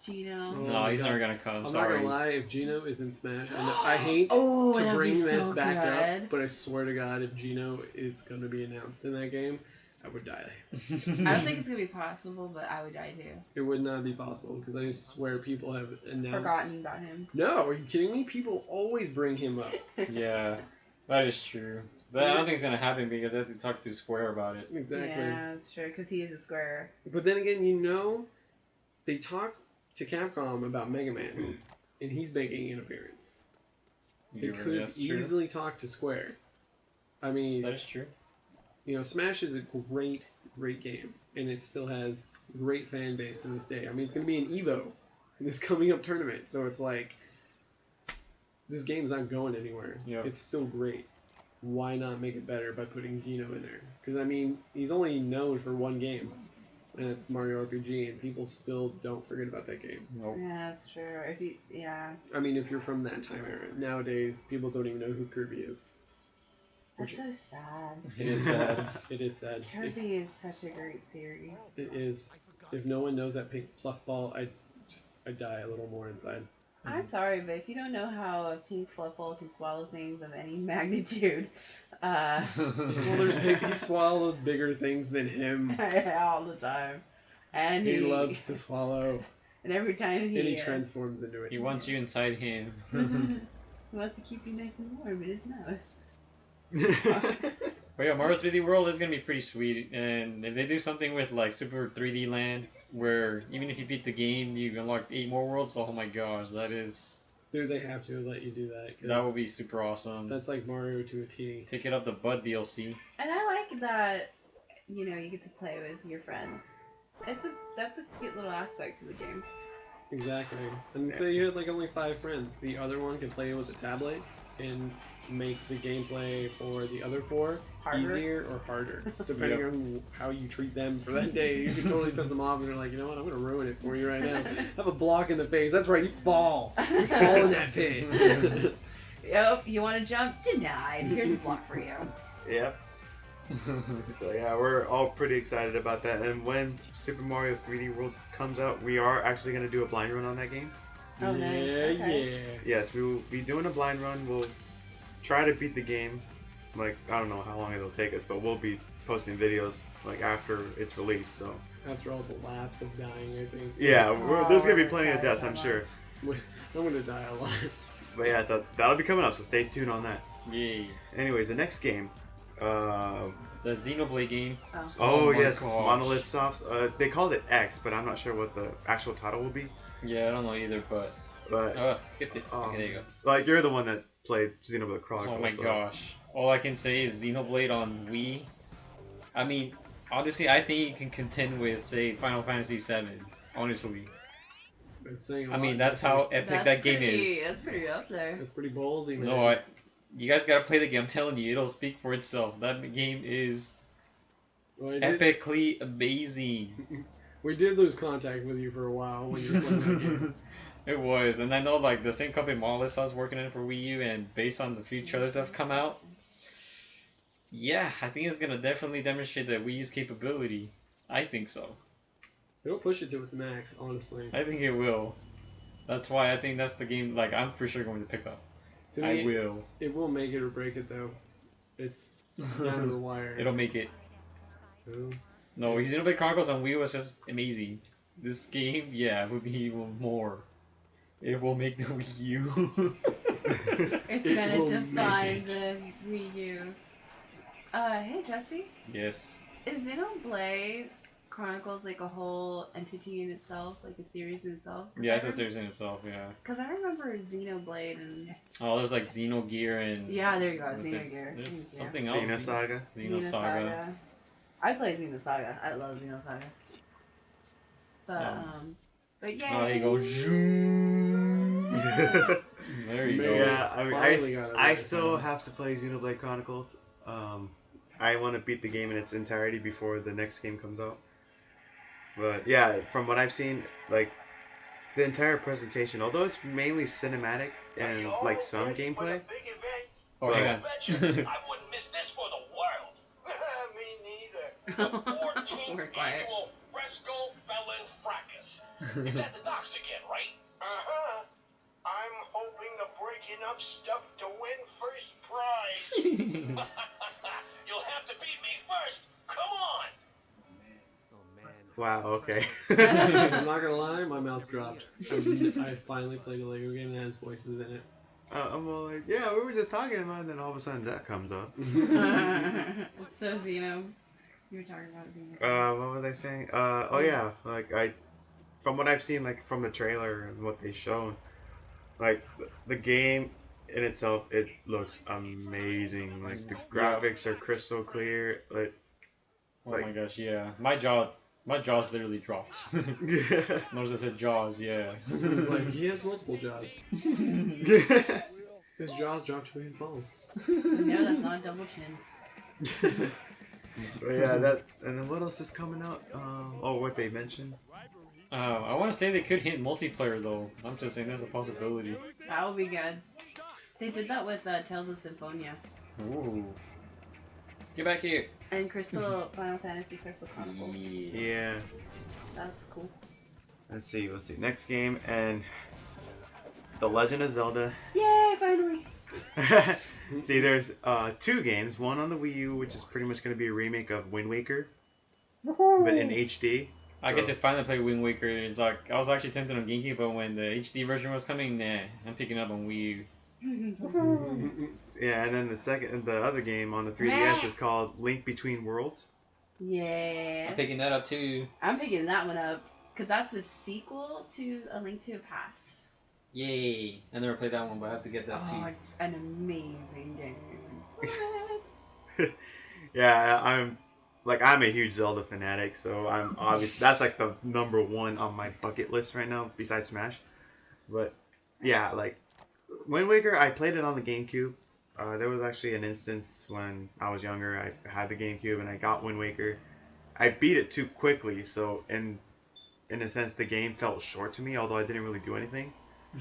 Speaker 5: Gino.
Speaker 2: No, he's never gonna come.
Speaker 1: I'm
Speaker 2: Sorry.
Speaker 1: not gonna lie, if Gino is in Smash, I hate
Speaker 5: Oh,
Speaker 1: to
Speaker 5: that'd
Speaker 1: bring
Speaker 5: be
Speaker 1: this
Speaker 5: so
Speaker 1: back
Speaker 5: good.
Speaker 1: up, but I swear to God, if Gino is gonna be announced in that game, I would die.
Speaker 5: I don't think it's gonna be possible, but I would die too.
Speaker 1: It would not be possible because I swear people have announced.
Speaker 5: Forgotten about him.
Speaker 1: No, are you kidding me? People always bring him up.
Speaker 2: Yeah, that is true. But I don't think it's gonna happen because I have to talk to Square about it.
Speaker 1: Exactly.
Speaker 5: Yeah, that's true. Because he is a square.
Speaker 1: But then again, they talked to Capcom about Mega Man, and he's making an appearance. They could
Speaker 2: That's true.
Speaker 1: easily talk to Square. I mean,
Speaker 2: That is true.
Speaker 1: Smash is a great, great game, and it still has great fan base to this day. I mean, it's going to be an Evo in this coming up tournament, so it's like, this game's not going anywhere.
Speaker 2: Yeah.
Speaker 1: It's still great. Why not make it better by putting Gino in there? Because, I mean, he's only known for one game, and it's Mario RPG, and people still don't forget about that game.
Speaker 2: Nope.
Speaker 5: Yeah, that's true.
Speaker 1: I mean, if you're from that time era. Nowadays, people don't even know who Kirby is.
Speaker 5: That's so sad.
Speaker 2: It is sad.
Speaker 1: It is sad.
Speaker 5: Kirby is such a great series.
Speaker 1: It is. If no one knows that pink fluff ball, I die a little more inside.
Speaker 5: I'm sorry, but if you don't know how a pink fluffball can swallow things of any magnitude,
Speaker 1: He swallows bigger things than him.
Speaker 5: all the time, and
Speaker 1: He loves to swallow,
Speaker 5: and every time
Speaker 1: and he transforms into it.
Speaker 2: He wants you inside him.
Speaker 5: he wants to keep you nice and warm in his mouth.
Speaker 2: But yeah, Mario 3D World is gonna be pretty sweet, and if they do something with like Super 3D Land, where even if you beat the game, you unlock 8 more worlds. Oh my gosh,
Speaker 1: Dude, they have to let you do that. 'Cause
Speaker 2: that would be super awesome.
Speaker 1: That's like Mario to a T.
Speaker 2: Take it up the butt DLC.
Speaker 5: And I like that, you get to play with your friends. That's a cute little aspect to the game.
Speaker 1: Exactly. And say you had like only 5 friends. The other one can play with the tablet and make the gameplay for the other 4
Speaker 5: Harder.
Speaker 1: easier or harder, depending on how you treat them for that day. You can totally piss them off, and they're like, you know what, I'm gonna ruin it for you right now. Have a block in the face. That's right, you fall. You fall in that pit.
Speaker 5: Yep, you want to jump? Denied. Here's a block for you.
Speaker 3: Yep. So yeah, we're all pretty excited about that. And when Super Mario 3D World comes out, we are actually going to do a blind run on that game.
Speaker 5: Oh, nice. Okay.
Speaker 1: Yeah.
Speaker 3: Yes, we will be doing a blind run. We'll try to beat the game. Like, I don't know how long it'll take us, but we'll be posting videos like after it's released. So
Speaker 1: After all the laughs of dying, I think.
Speaker 3: yeah, there's gonna be
Speaker 5: we're
Speaker 3: plenty of
Speaker 5: excited
Speaker 3: deaths, I'm
Speaker 5: so
Speaker 3: sure.
Speaker 1: I'm gonna die a lot.
Speaker 3: But yeah, so that'll be coming up. So stay tuned on that.
Speaker 2: Yay.
Speaker 3: Anyways, the next game.
Speaker 2: The Xenoblade game.
Speaker 3: Oh
Speaker 2: my
Speaker 3: yes,
Speaker 2: gosh.
Speaker 3: Monolith Soft. They called it X, but I'm not sure what the actual title will be.
Speaker 2: Yeah, I don't know either, but skipped it. Okay, there you go.
Speaker 3: Like you're the one that played Xenoblade Chronicles.
Speaker 2: Oh my
Speaker 3: so.
Speaker 2: gosh. All I can say is Xenoblade on Wii. I mean, honestly, I think it can contend with, say, Final Fantasy VII. Honestly.
Speaker 1: It's saying a
Speaker 2: I mean,
Speaker 1: lot.
Speaker 2: that's how epic that game is.
Speaker 5: That's pretty up there.
Speaker 1: That's pretty ballsy, man.
Speaker 2: No, you guys gotta play the game. I'm telling you, it'll speak for itself. That game is
Speaker 1: Well,
Speaker 2: epically amazing.
Speaker 1: we did lose contact with you for a while when you were playing that game.
Speaker 2: It was, and I know like the same company Monolith was working in for Wii U, and based on the few trailers that have come out, yeah, I think it's gonna definitely demonstrate that Wii U's capability. I think so.
Speaker 1: It'll push it to its max, honestly.
Speaker 2: I think it will. That's why I think that's the game. Like I'm for sure going to pick up.
Speaker 1: To me,
Speaker 2: I will.
Speaker 1: It will make it or break it, though. It's down to the wire.
Speaker 2: It'll make it.
Speaker 1: Oh.
Speaker 2: No, Xenoblade Chronicles on Wii was just amazing. This game, yeah, would be even more. It will make the Wii U.
Speaker 5: It's
Speaker 1: It
Speaker 5: gonna
Speaker 1: will
Speaker 5: define
Speaker 1: make
Speaker 5: the Wii U. Hey Jesse,
Speaker 2: Yes.
Speaker 5: is Xenoblade Chronicles like a whole entity in itself, like a series in itself?
Speaker 2: Yeah, it's a series in itself. Yeah.
Speaker 5: Because I remember Xenoblade and
Speaker 2: Oh, there's like Xenogear and
Speaker 5: yeah, there you go,
Speaker 2: what's it?
Speaker 5: Xenogear.
Speaker 2: There's
Speaker 5: Thank you.
Speaker 2: something else.
Speaker 3: Xenosaga.
Speaker 2: Xenosaga.
Speaker 5: I play Xenosaga. I love Xenosaga. But yeah.
Speaker 2: Oh, there you go. There you go.
Speaker 3: Yeah, I
Speaker 1: Finally
Speaker 3: mean,
Speaker 1: got it
Speaker 3: I
Speaker 1: right.
Speaker 3: still have to play Xenoblade Chronicles. I want to beat the game in its entirety before the next game comes out. But yeah, from what I've seen, like the entire presentation, although it's mainly cinematic and like some gameplay.
Speaker 2: Oh, hang on.
Speaker 7: I wouldn't miss this for the world. Me neither. The 14th
Speaker 5: We're quiet.
Speaker 7: annual Fresco Felon Fracas. It's at the docks again, right? Uh-huh. I'm hoping to break enough stuff to win first prize. You'll have to beat me first. Come on.
Speaker 3: Wow. Okay.
Speaker 1: I'm not gonna lie, my mouth dropped. I finally played a Lego game that has voices in it.
Speaker 3: I'm all like, yeah, we were just talking about it, and then all of a sudden that comes up.
Speaker 5: So Xeno, you were talking about Xeno.
Speaker 3: What was I saying? Oh yeah, like from what I've seen, like from the trailer and what they shown, like the game in itself, it looks amazing. Like the graphics are crystal clear. Like,
Speaker 2: Oh my gosh, yeah. My jaws literally dropped. Notice I said jaws, yeah.
Speaker 1: It's like, he has multiple jaws. His jaws dropped to his balls.
Speaker 5: No, that's not a double chin.
Speaker 3: but yeah, that and then what else is coming out? Oh, what they mentioned.
Speaker 2: I want to say they could hit multiplayer though. I'm just saying there's a possibility.
Speaker 5: That would be good. They did that with Tales of Symphonia.
Speaker 2: Ooh. Get back here.
Speaker 5: And Final Fantasy Crystal Chronicles.
Speaker 3: Yeah.
Speaker 5: That's cool.
Speaker 3: Let's see. Next game and The Legend of Zelda.
Speaker 5: Yay, finally!
Speaker 3: See, there's 2 games. One on the Wii U, which is pretty much going to be a remake of Wind Waker, but in HD.
Speaker 2: I get to finally play Wind Waker. It's like I was actually tempted on GameCube, but when the HD version was coming, nah, I'm picking up on Wii U.
Speaker 3: Yeah, and then the other game on the 3DS is called Link Between Worlds.
Speaker 5: Yeah.
Speaker 2: I'm picking that up too.
Speaker 5: I'm picking that one up because that's a sequel to A Link to the Past.
Speaker 2: Yay! I never played that one, but I have to get that
Speaker 5: Oh,
Speaker 2: too.
Speaker 5: it's an amazing game. What?
Speaker 3: Yeah, I'm a huge Zelda fanatic, so I'm obviously that's like the number 1 on my bucket list right now, besides Smash. But yeah, like Wind Waker, I played it on the GameCube. There was actually an instance when I was younger, I had the GameCube and I got Wind Waker. I beat it too quickly, so in a sense the game felt short to me, although I didn't really do anything.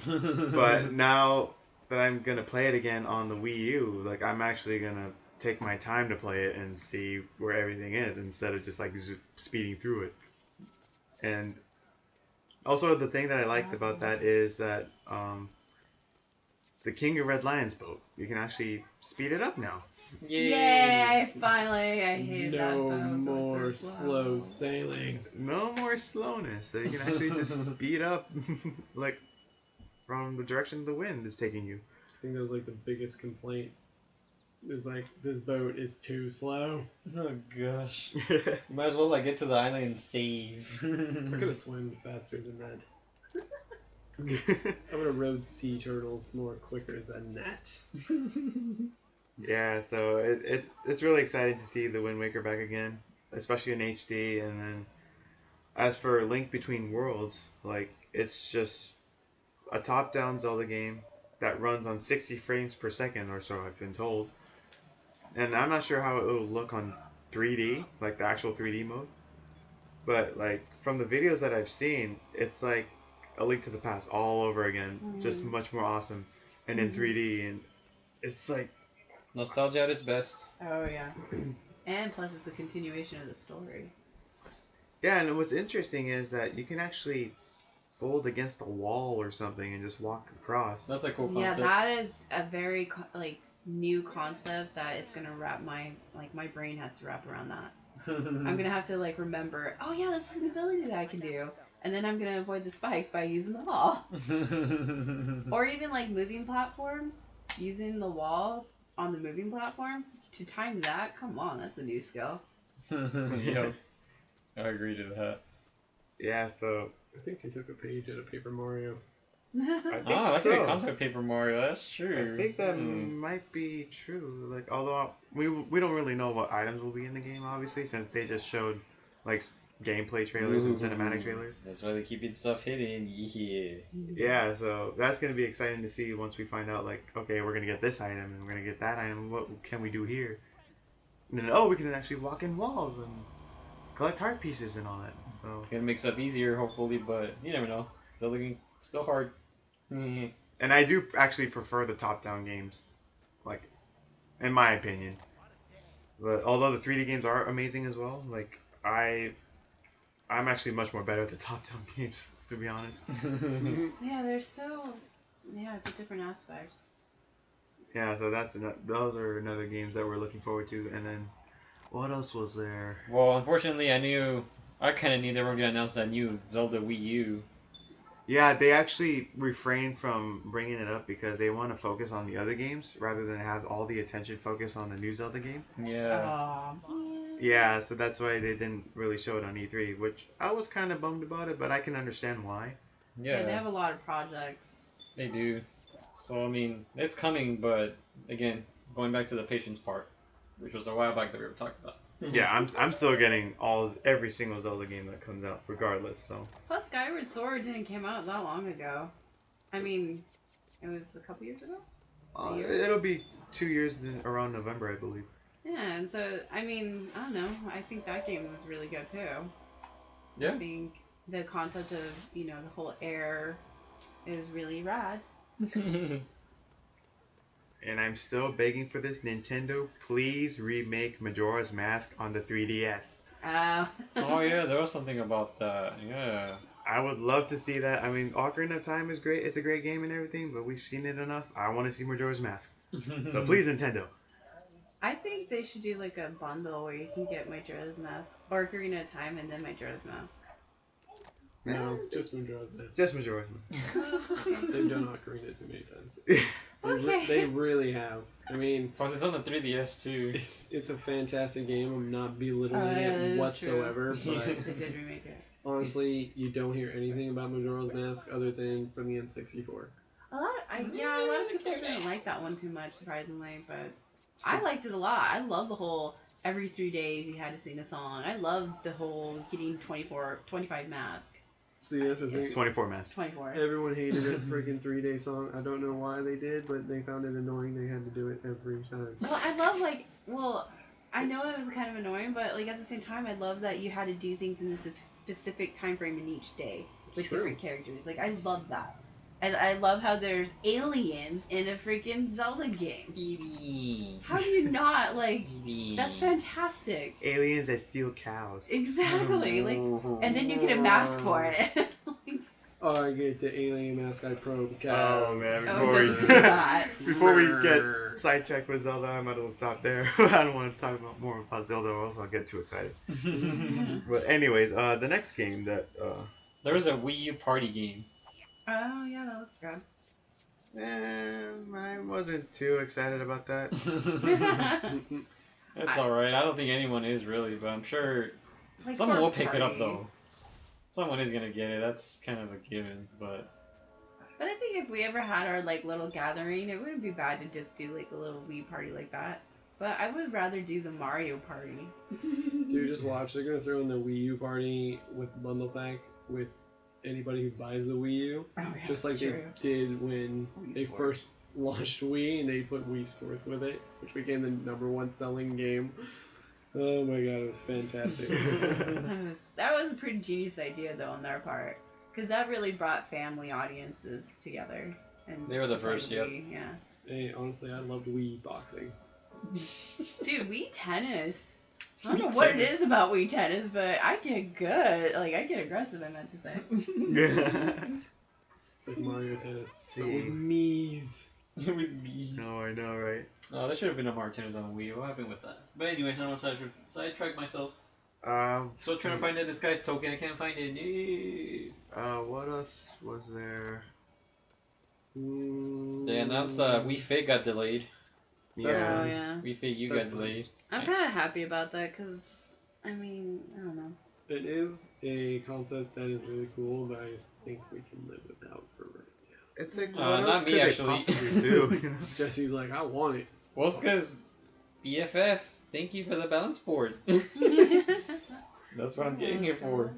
Speaker 3: But now that I'm gonna play it again on the Wii U, like I'm actually gonna take my time to play it and see where everything is instead of just like speeding through it. And also the thing that I liked about that is that the King of Red Lions boat, you can actually speed it up now.
Speaker 5: Yay! Finally, I hate that
Speaker 1: No
Speaker 5: boat.
Speaker 1: more
Speaker 5: It's so
Speaker 1: slow sailing.
Speaker 3: No more slowness, so you can actually just speed up like from the direction the wind is taking you.
Speaker 1: I think that was like the biggest complaint. It's like, this boat is too slow.
Speaker 2: Oh gosh. You might as well like get to the island and save.
Speaker 1: I could have swam faster than that. I would have rode sea turtles more quicker than that.
Speaker 3: Yeah, so it's really exciting to see the Wind Waker back again, especially in HD. And then as for Link Between Worlds, like it's just a top-down Zelda game that runs on 60 frames per second or so, I've been told. And I'm not sure how it will look on 3D, like the actual 3D mode. But like from the videos that I've seen, it's like A Link to the Past all over again, just much more awesome, and in 3D, and it's like
Speaker 2: Nostalgia at its best.
Speaker 5: Oh yeah. And plus, it's a continuation of the story.
Speaker 3: yeah. And what's interesting is that you can actually fold against a wall or something and just walk across.
Speaker 2: That's a cool
Speaker 5: Yeah,
Speaker 2: concept.
Speaker 5: that is a very new concept that it's gonna wrap my brain has to wrap around that. I'm gonna have to remember. Oh yeah, this is an ability that I can do, and then I'm gonna avoid the spikes by using the wall, or even moving platforms, using the wall on the moving platform to time that. Come on, that's a new skill.
Speaker 2: Yep. I agree to that.
Speaker 3: Yeah, so
Speaker 1: I think they took a page out of Paper Mario.
Speaker 3: I think
Speaker 2: That's a
Speaker 3: so.
Speaker 2: good concept, Paper Mario. That's true.
Speaker 3: I think that might be true. Like, although we don't really know what items will be in the game, obviously, since they just showed like gameplay trailers and cinematic trailers.
Speaker 2: That's why they keep stuff hidden. Yeah.
Speaker 3: Yeah, so that's gonna be exciting to see once we find out. Like, okay, we're gonna get this item and we're gonna get that item. What can we do here? And then we can actually walk in walls and collect heart pieces and all that. So
Speaker 2: It's gonna make stuff easier, hopefully, but you never know. Still hard.
Speaker 3: and I do actually prefer the top-down games, like in my opinion. But although the 3D games are amazing as well, like I'm actually much more better at the top-down games, to be honest.
Speaker 5: Yeah, they're so. Yeah, it's a different aspect.
Speaker 3: Yeah, so those are another games that we're looking forward to. And then what else was there?
Speaker 2: Well, unfortunately, I kind of knew they were gonna announce that new Zelda Wii U.
Speaker 3: Yeah, they actually refrained from bringing it up because they want to focus on the other games rather than have all the attention focused on the new Zelda game.
Speaker 2: Yeah.
Speaker 3: Yeah, so that's why they didn't really show it on E3, which I was kind of bummed about it, but I can understand why.
Speaker 2: Yeah.
Speaker 5: They have a lot of projects.
Speaker 2: They do. So I mean, it's coming, but again, going back to the patience part, which was a while back that we were talking about.
Speaker 3: Yeah, I'm still getting every single Zelda game that comes out, regardless. So.
Speaker 5: Plus, Skyward Sword didn't come out that long ago. I mean, it was a couple years ago.
Speaker 3: It'll be 2 years around November, I believe.
Speaker 5: Yeah, and so I mean, I don't know. I think that game was really good too.
Speaker 2: Yeah.
Speaker 5: I think the concept of the whole air is really rad.
Speaker 3: And I'm still begging for this. Nintendo, please remake Majora's Mask on the 3DS.
Speaker 2: Oh yeah, there was something about that. Yeah.
Speaker 3: I would love to see that. I mean, Ocarina of Time is great. It's a great game and everything, but we've seen it enough. I want to see Majora's Mask. So please, Nintendo.
Speaker 5: I think they should do like a bundle where you can get Majora's Mask or Ocarina of Time and then Majora's Mask.
Speaker 1: No, just Majora's Mask.
Speaker 3: Just Majora's Mask.
Speaker 1: They've done Ocarina too many times.
Speaker 5: Okay.
Speaker 1: They really have. I mean,
Speaker 2: Plus, it's on the 3DS too.
Speaker 1: it's a fantastic game. I'm not belittling
Speaker 5: Oh, yeah, that
Speaker 1: it
Speaker 5: is
Speaker 1: whatsoever, but
Speaker 5: They did remake it.
Speaker 1: honestly, you don't hear anything about Majora's Mask other than from the N64.
Speaker 5: A lot of people didn't like that one too much, surprisingly, but I liked it a lot. I love the whole every 3 days you had to sing a song. I loved the whole getting 25 masks.
Speaker 1: See, that's the thing.
Speaker 3: It's 24 masks.
Speaker 5: 24.
Speaker 1: Everyone hated that freaking 3-day song. I don't know why they did, but they found it annoying. They had to do it every time.
Speaker 5: Well, I love I know it was kind of annoying, but like at the same time, I love that you had to do things in a specific time frame in each day with different characters. Like I love that. And I love how there's aliens in a freaking Zelda game. How do you not like? That's fantastic.
Speaker 3: Aliens that steal cows.
Speaker 5: Exactly. Like, and then you get a mask for it.
Speaker 1: Oh, I get the alien mask I probe cows.
Speaker 3: Oh man,
Speaker 5: Oh, it doesn't do that.
Speaker 3: before we get sidetracked with Zelda, I might as well stop there. I don't want to talk more about Zelda, or else I'll get too excited. But anyways, the next game that
Speaker 2: There was a Wii U party game.
Speaker 5: Oh yeah, that looks good.
Speaker 3: I wasn't too excited about that.
Speaker 2: It's alright. I don't think anyone is really, but I'm sure
Speaker 5: Like
Speaker 2: someone will
Speaker 5: Park
Speaker 2: pick it up
Speaker 5: Party.
Speaker 2: though. Someone is gonna get it. That's kind of a given, but
Speaker 5: But I think if we ever had our like little gathering, it wouldn't be bad to just do like a little Wii party like that. But I would rather do the Mario party.
Speaker 1: Dude, just watch. They're gonna throw in the Wii U party with bundle pack with anybody who buys the Wii U.
Speaker 5: Oh, yeah,
Speaker 1: Just like
Speaker 5: true.
Speaker 1: they did when
Speaker 5: Wii
Speaker 1: they
Speaker 5: Sports.
Speaker 1: first launched Wii and they put Wii Sports with it, which became the #1 selling game. Oh my god, it was fantastic.
Speaker 5: That was a pretty genius idea though on their part, because that really brought family audiences together. And
Speaker 2: They were the
Speaker 5: to play
Speaker 2: first, yep.
Speaker 5: Wii, yeah.
Speaker 1: Hey, honestly, I loved Wii boxing.
Speaker 5: Dude, Wii tennis. I don't know what it is about Wii tennis, but I get good. Like I get aggressive. I meant to say.
Speaker 1: It's like Mario Tennis.
Speaker 3: See.
Speaker 1: But with Mii's.
Speaker 2: with me.
Speaker 3: No, I know, right?
Speaker 2: Oh, there should have been a Mario Tennis on Wii. What happened with that? But anyways, I don't want to sidetrack myself. Still trying to find this guy's token. I can't find it.
Speaker 3: What else was there?
Speaker 2: They announced Wii Fit got delayed.
Speaker 1: That's
Speaker 3: Yeah.
Speaker 5: Oh yeah.
Speaker 2: Wii Fit U
Speaker 1: That's
Speaker 2: got delayed.
Speaker 5: I'm kind of happy about that because I mean I don't know.
Speaker 1: It is a concept that is really cool, but I think we can live without for right now.
Speaker 3: It's like,
Speaker 2: Not
Speaker 3: what else
Speaker 2: me,
Speaker 3: could they
Speaker 2: actually.
Speaker 3: possibly do? You know?
Speaker 1: Jesse's like, I want it.
Speaker 2: Well, it's because BFF. Thank you for the balance board. That's what I'm getting it for.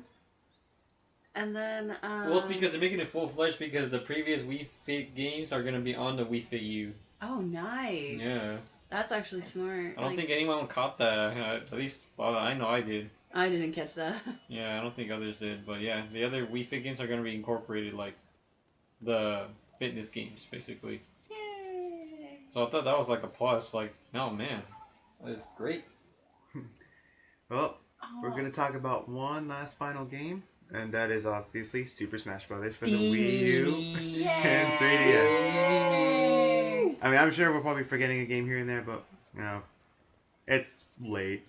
Speaker 5: And then,
Speaker 2: Well, it's because they're making it full-fledged because the previous Wii Fit games are going to be on the Wii Fit U.
Speaker 5: Oh, nice.
Speaker 2: Yeah.
Speaker 5: That's actually smart.
Speaker 2: I don't think anyone caught that. At least, well, I know I did.
Speaker 5: I didn't catch that.
Speaker 2: Yeah, I don't think others did. But yeah, the other Wii Fit games are going to be incorporated like the fitness games, basically.
Speaker 5: Yay.
Speaker 2: So I thought that was like a plus. Like, oh man, that is great.
Speaker 3: Well, we're going to talk about one last final game. And that is obviously Super Smash Brothers for the Wii U and 3DS. I mean, I'm sure we're probably forgetting a game here and there, but, you know, it's late.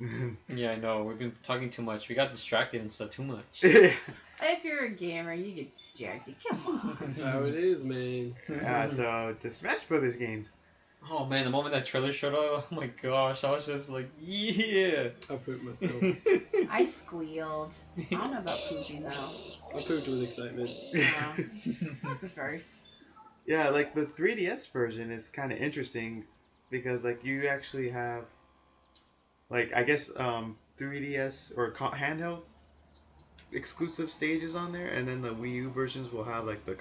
Speaker 2: Yeah, I know. We've been talking too much. We got distracted and stuff too much.
Speaker 5: If you're a gamer, you get distracted. Come on.
Speaker 1: That's how it is, man.
Speaker 3: So, the Smash Brothers games.
Speaker 2: Oh man, the moment that trailer showed up, oh my gosh, I was just like, yeah.
Speaker 1: I pooped myself.
Speaker 5: I squealed. I don't know about pooping though.
Speaker 1: I pooped with excitement.
Speaker 5: Wow. That's a first.
Speaker 3: Yeah, like the 3DS version is kind of interesting because like you actually have like I guess 3DS or handheld exclusive stages on there, and then the Wii U versions will have like the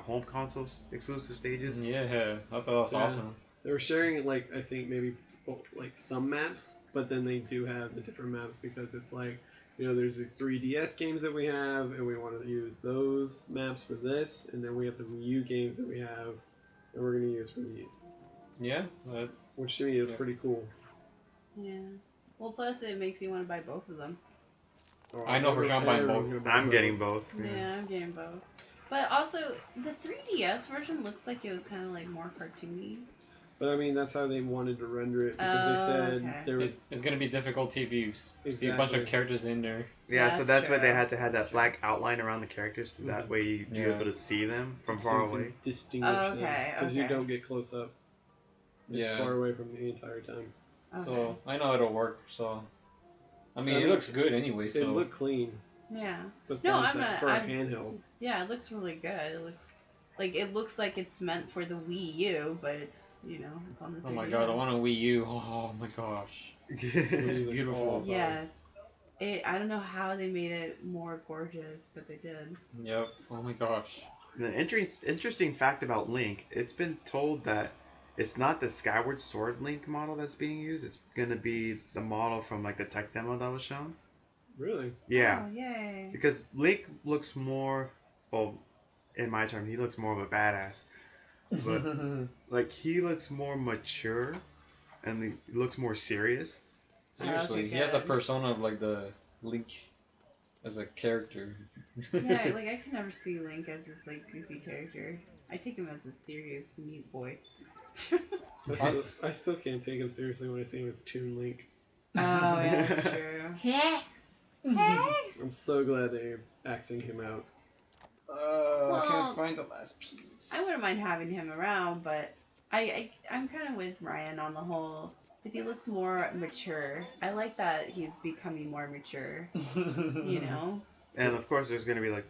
Speaker 3: home consoles exclusive stages.
Speaker 2: Yeah, I thought that was awesome.
Speaker 1: They were sharing it like I think maybe like some maps, but then they do have the different maps because it's like, you know, there's these 3DS games that we have, and we want to use those maps for this, and then we have the Wii U games that we have, and we're going to use for these.
Speaker 2: Yeah,
Speaker 1: which to me is pretty cool.
Speaker 5: Yeah. Well, plus it makes you want to buy both of them.
Speaker 2: I know for sure I'm buying both.
Speaker 3: I'm getting both.
Speaker 5: Yeah, I'm getting both. But also, the 3DS version looks like it was kind of like more cartoony.
Speaker 1: But I mean, that's how they wanted to render it because they said
Speaker 5: okay.
Speaker 1: there was.
Speaker 2: It's gonna be difficult if you see a bunch
Speaker 1: Exactly.
Speaker 2: of characters in there.
Speaker 3: Yeah, so that's why
Speaker 5: true.
Speaker 3: they had to have that black outline around the characters, so that way you'd be able to see them from far
Speaker 1: you can
Speaker 3: away.
Speaker 1: distinguish them because you
Speaker 5: okay.
Speaker 1: don't get close up. It's
Speaker 2: Yeah.
Speaker 1: far away from the entire time.
Speaker 5: Okay.
Speaker 2: So I know it'll work. So I mean, it looks good anyway. So
Speaker 1: It looked clean.
Speaker 5: Yeah.
Speaker 1: Besides
Speaker 5: I'm
Speaker 1: that,
Speaker 5: not-
Speaker 1: for
Speaker 5: I'm-
Speaker 1: a handheld.
Speaker 5: Yeah, it looks really good. It looks like it's meant for the Wii U, but it's, you know, it's on the 3DS.
Speaker 2: oh my god, the one on Wii U. Oh my gosh, it's beautiful.
Speaker 1: awesome.
Speaker 5: Yes. I don't know how they made it more gorgeous, but they did.
Speaker 2: Yep. Oh my gosh.
Speaker 3: The interesting fact about Link, it's been told that it's not the Skyward Sword Link model that's being used. It's going to be the model from like the tech demo that was shown.
Speaker 1: Really?
Speaker 3: Yeah.
Speaker 5: Oh, yay.
Speaker 3: Because Link looks more, well, in my term, he looks more of a badass. But, like, he looks more mature and he looks more serious.
Speaker 2: Seriously,
Speaker 5: Okay,
Speaker 2: he has a
Speaker 5: good.
Speaker 2: persona of like the Link as a character.
Speaker 5: Yeah, like I can never see Link as this like goofy character. I take him as a serious neat boy.
Speaker 1: I still can't take him seriously when I see him as Toon Link.
Speaker 5: Oh, yeah, that's true.
Speaker 1: I'm so glad they're axing him out.
Speaker 2: I
Speaker 5: Well,
Speaker 2: can't find the last piece.
Speaker 5: I wouldn't mind having him around, but I'm kind of with Ryan on the whole. If he looks more mature, I like that he's becoming more mature. You know.
Speaker 3: And of course, there's going to be like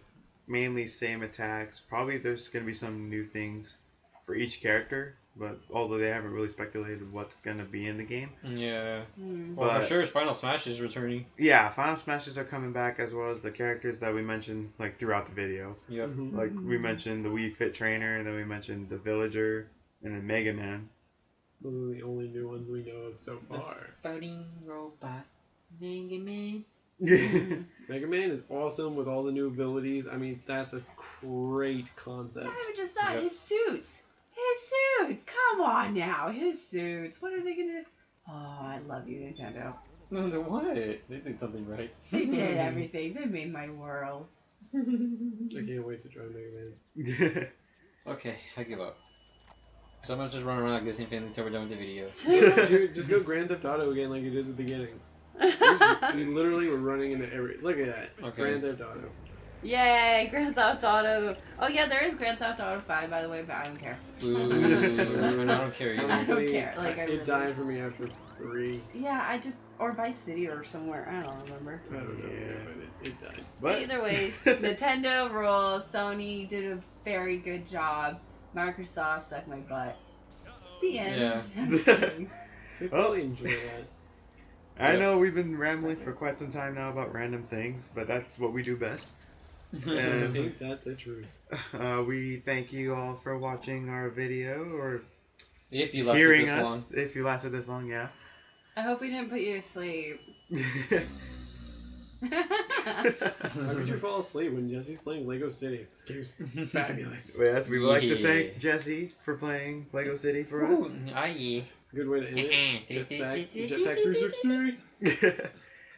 Speaker 3: mainly same attacks. Probably there's going to be some new things for each character. But although they haven't really speculated what's going to be in the game.
Speaker 2: Yeah.
Speaker 5: Mm.
Speaker 2: Well,
Speaker 3: But-
Speaker 2: for sure, Final Smash is returning.
Speaker 3: Yeah, Final Smashes are coming back as well as the characters that we mentioned like throughout the video.
Speaker 2: Yep.
Speaker 1: Mhm.
Speaker 3: Like we mentioned the Wii Fit Trainer, and then we mentioned the Villager, and then Mega Man.
Speaker 1: Those are the only new ones we know of so far.
Speaker 2: Fighting robot, Mega Man.
Speaker 1: Mega Man is awesome with all the new abilities. I mean, that's a great concept.
Speaker 5: Not even just that,
Speaker 2: Yep.
Speaker 5: his suits. His suits. Come on now, his suits. What are they gonna? Oh, I love you, Nintendo.
Speaker 2: No, they what? They did something right.
Speaker 5: They did everything. They made my world.
Speaker 1: I can't wait to try Mega Man.
Speaker 2: Okay, I give up. So I'm gonna just run around like this infinitely until we're done with the video.
Speaker 1: Dude, just go Grand Theft Auto again like you did at the beginning. You literally were running into every... Look at that.
Speaker 2: Okay.
Speaker 1: Grand Theft Auto.
Speaker 5: Yay, Grand Theft Auto. Oh yeah, there is Grand Theft Auto 5, by the way, but I don't care.
Speaker 2: Boo. I don't care
Speaker 5: I
Speaker 2: either.
Speaker 5: don't care, like, I really
Speaker 1: it died for me after 3.
Speaker 5: Yeah, or Vice City or somewhere. I don't remember.
Speaker 1: I don't know.
Speaker 3: Yeah.
Speaker 1: But it died.
Speaker 3: But
Speaker 5: Either way, Nintendo rules. Sony did a very good job. Microsoft sucked my butt. The end.
Speaker 2: Yeah.
Speaker 5: I'm just kidding.
Speaker 1: We
Speaker 3: Well-
Speaker 1: probably enjoy that.
Speaker 3: I
Speaker 2: Yep.
Speaker 3: know we've been rambling for quite some time now about random things, but that's what we do best. And
Speaker 1: Ain't that the truth?
Speaker 3: we thank you all for watching our video or
Speaker 2: If you lasted
Speaker 3: hearing
Speaker 2: this
Speaker 3: us.
Speaker 2: long.
Speaker 3: If you lasted this long, yeah.
Speaker 5: I hope we didn't put you to sleep.
Speaker 1: How could you fall asleep when Jesse's playing Lego City? This game's fabulous.
Speaker 3: Yes, we would like to
Speaker 2: Yeah.
Speaker 3: thank Jesse for playing Lego City for us.
Speaker 2: Ooh, aye.
Speaker 1: Good way to end it. Jetpack 360.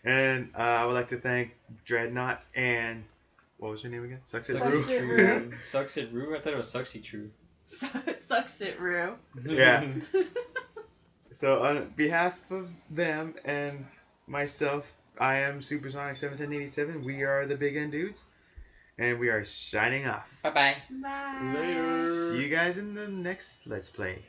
Speaker 3: And I would like to thank Dreadnaut and what was your name again? Suxitroo.
Speaker 5: Suxitroo.
Speaker 2: Suxitroo? I thought it was Suxitroo.
Speaker 5: Suxitroo.
Speaker 3: Yeah. So on behalf of them and myself, I am Supersonic 71087. We are the Big End Dudes, and we are signing off.
Speaker 2: Bye-bye.
Speaker 5: Bye.
Speaker 1: Later.
Speaker 3: See you guys in the next Let's Play.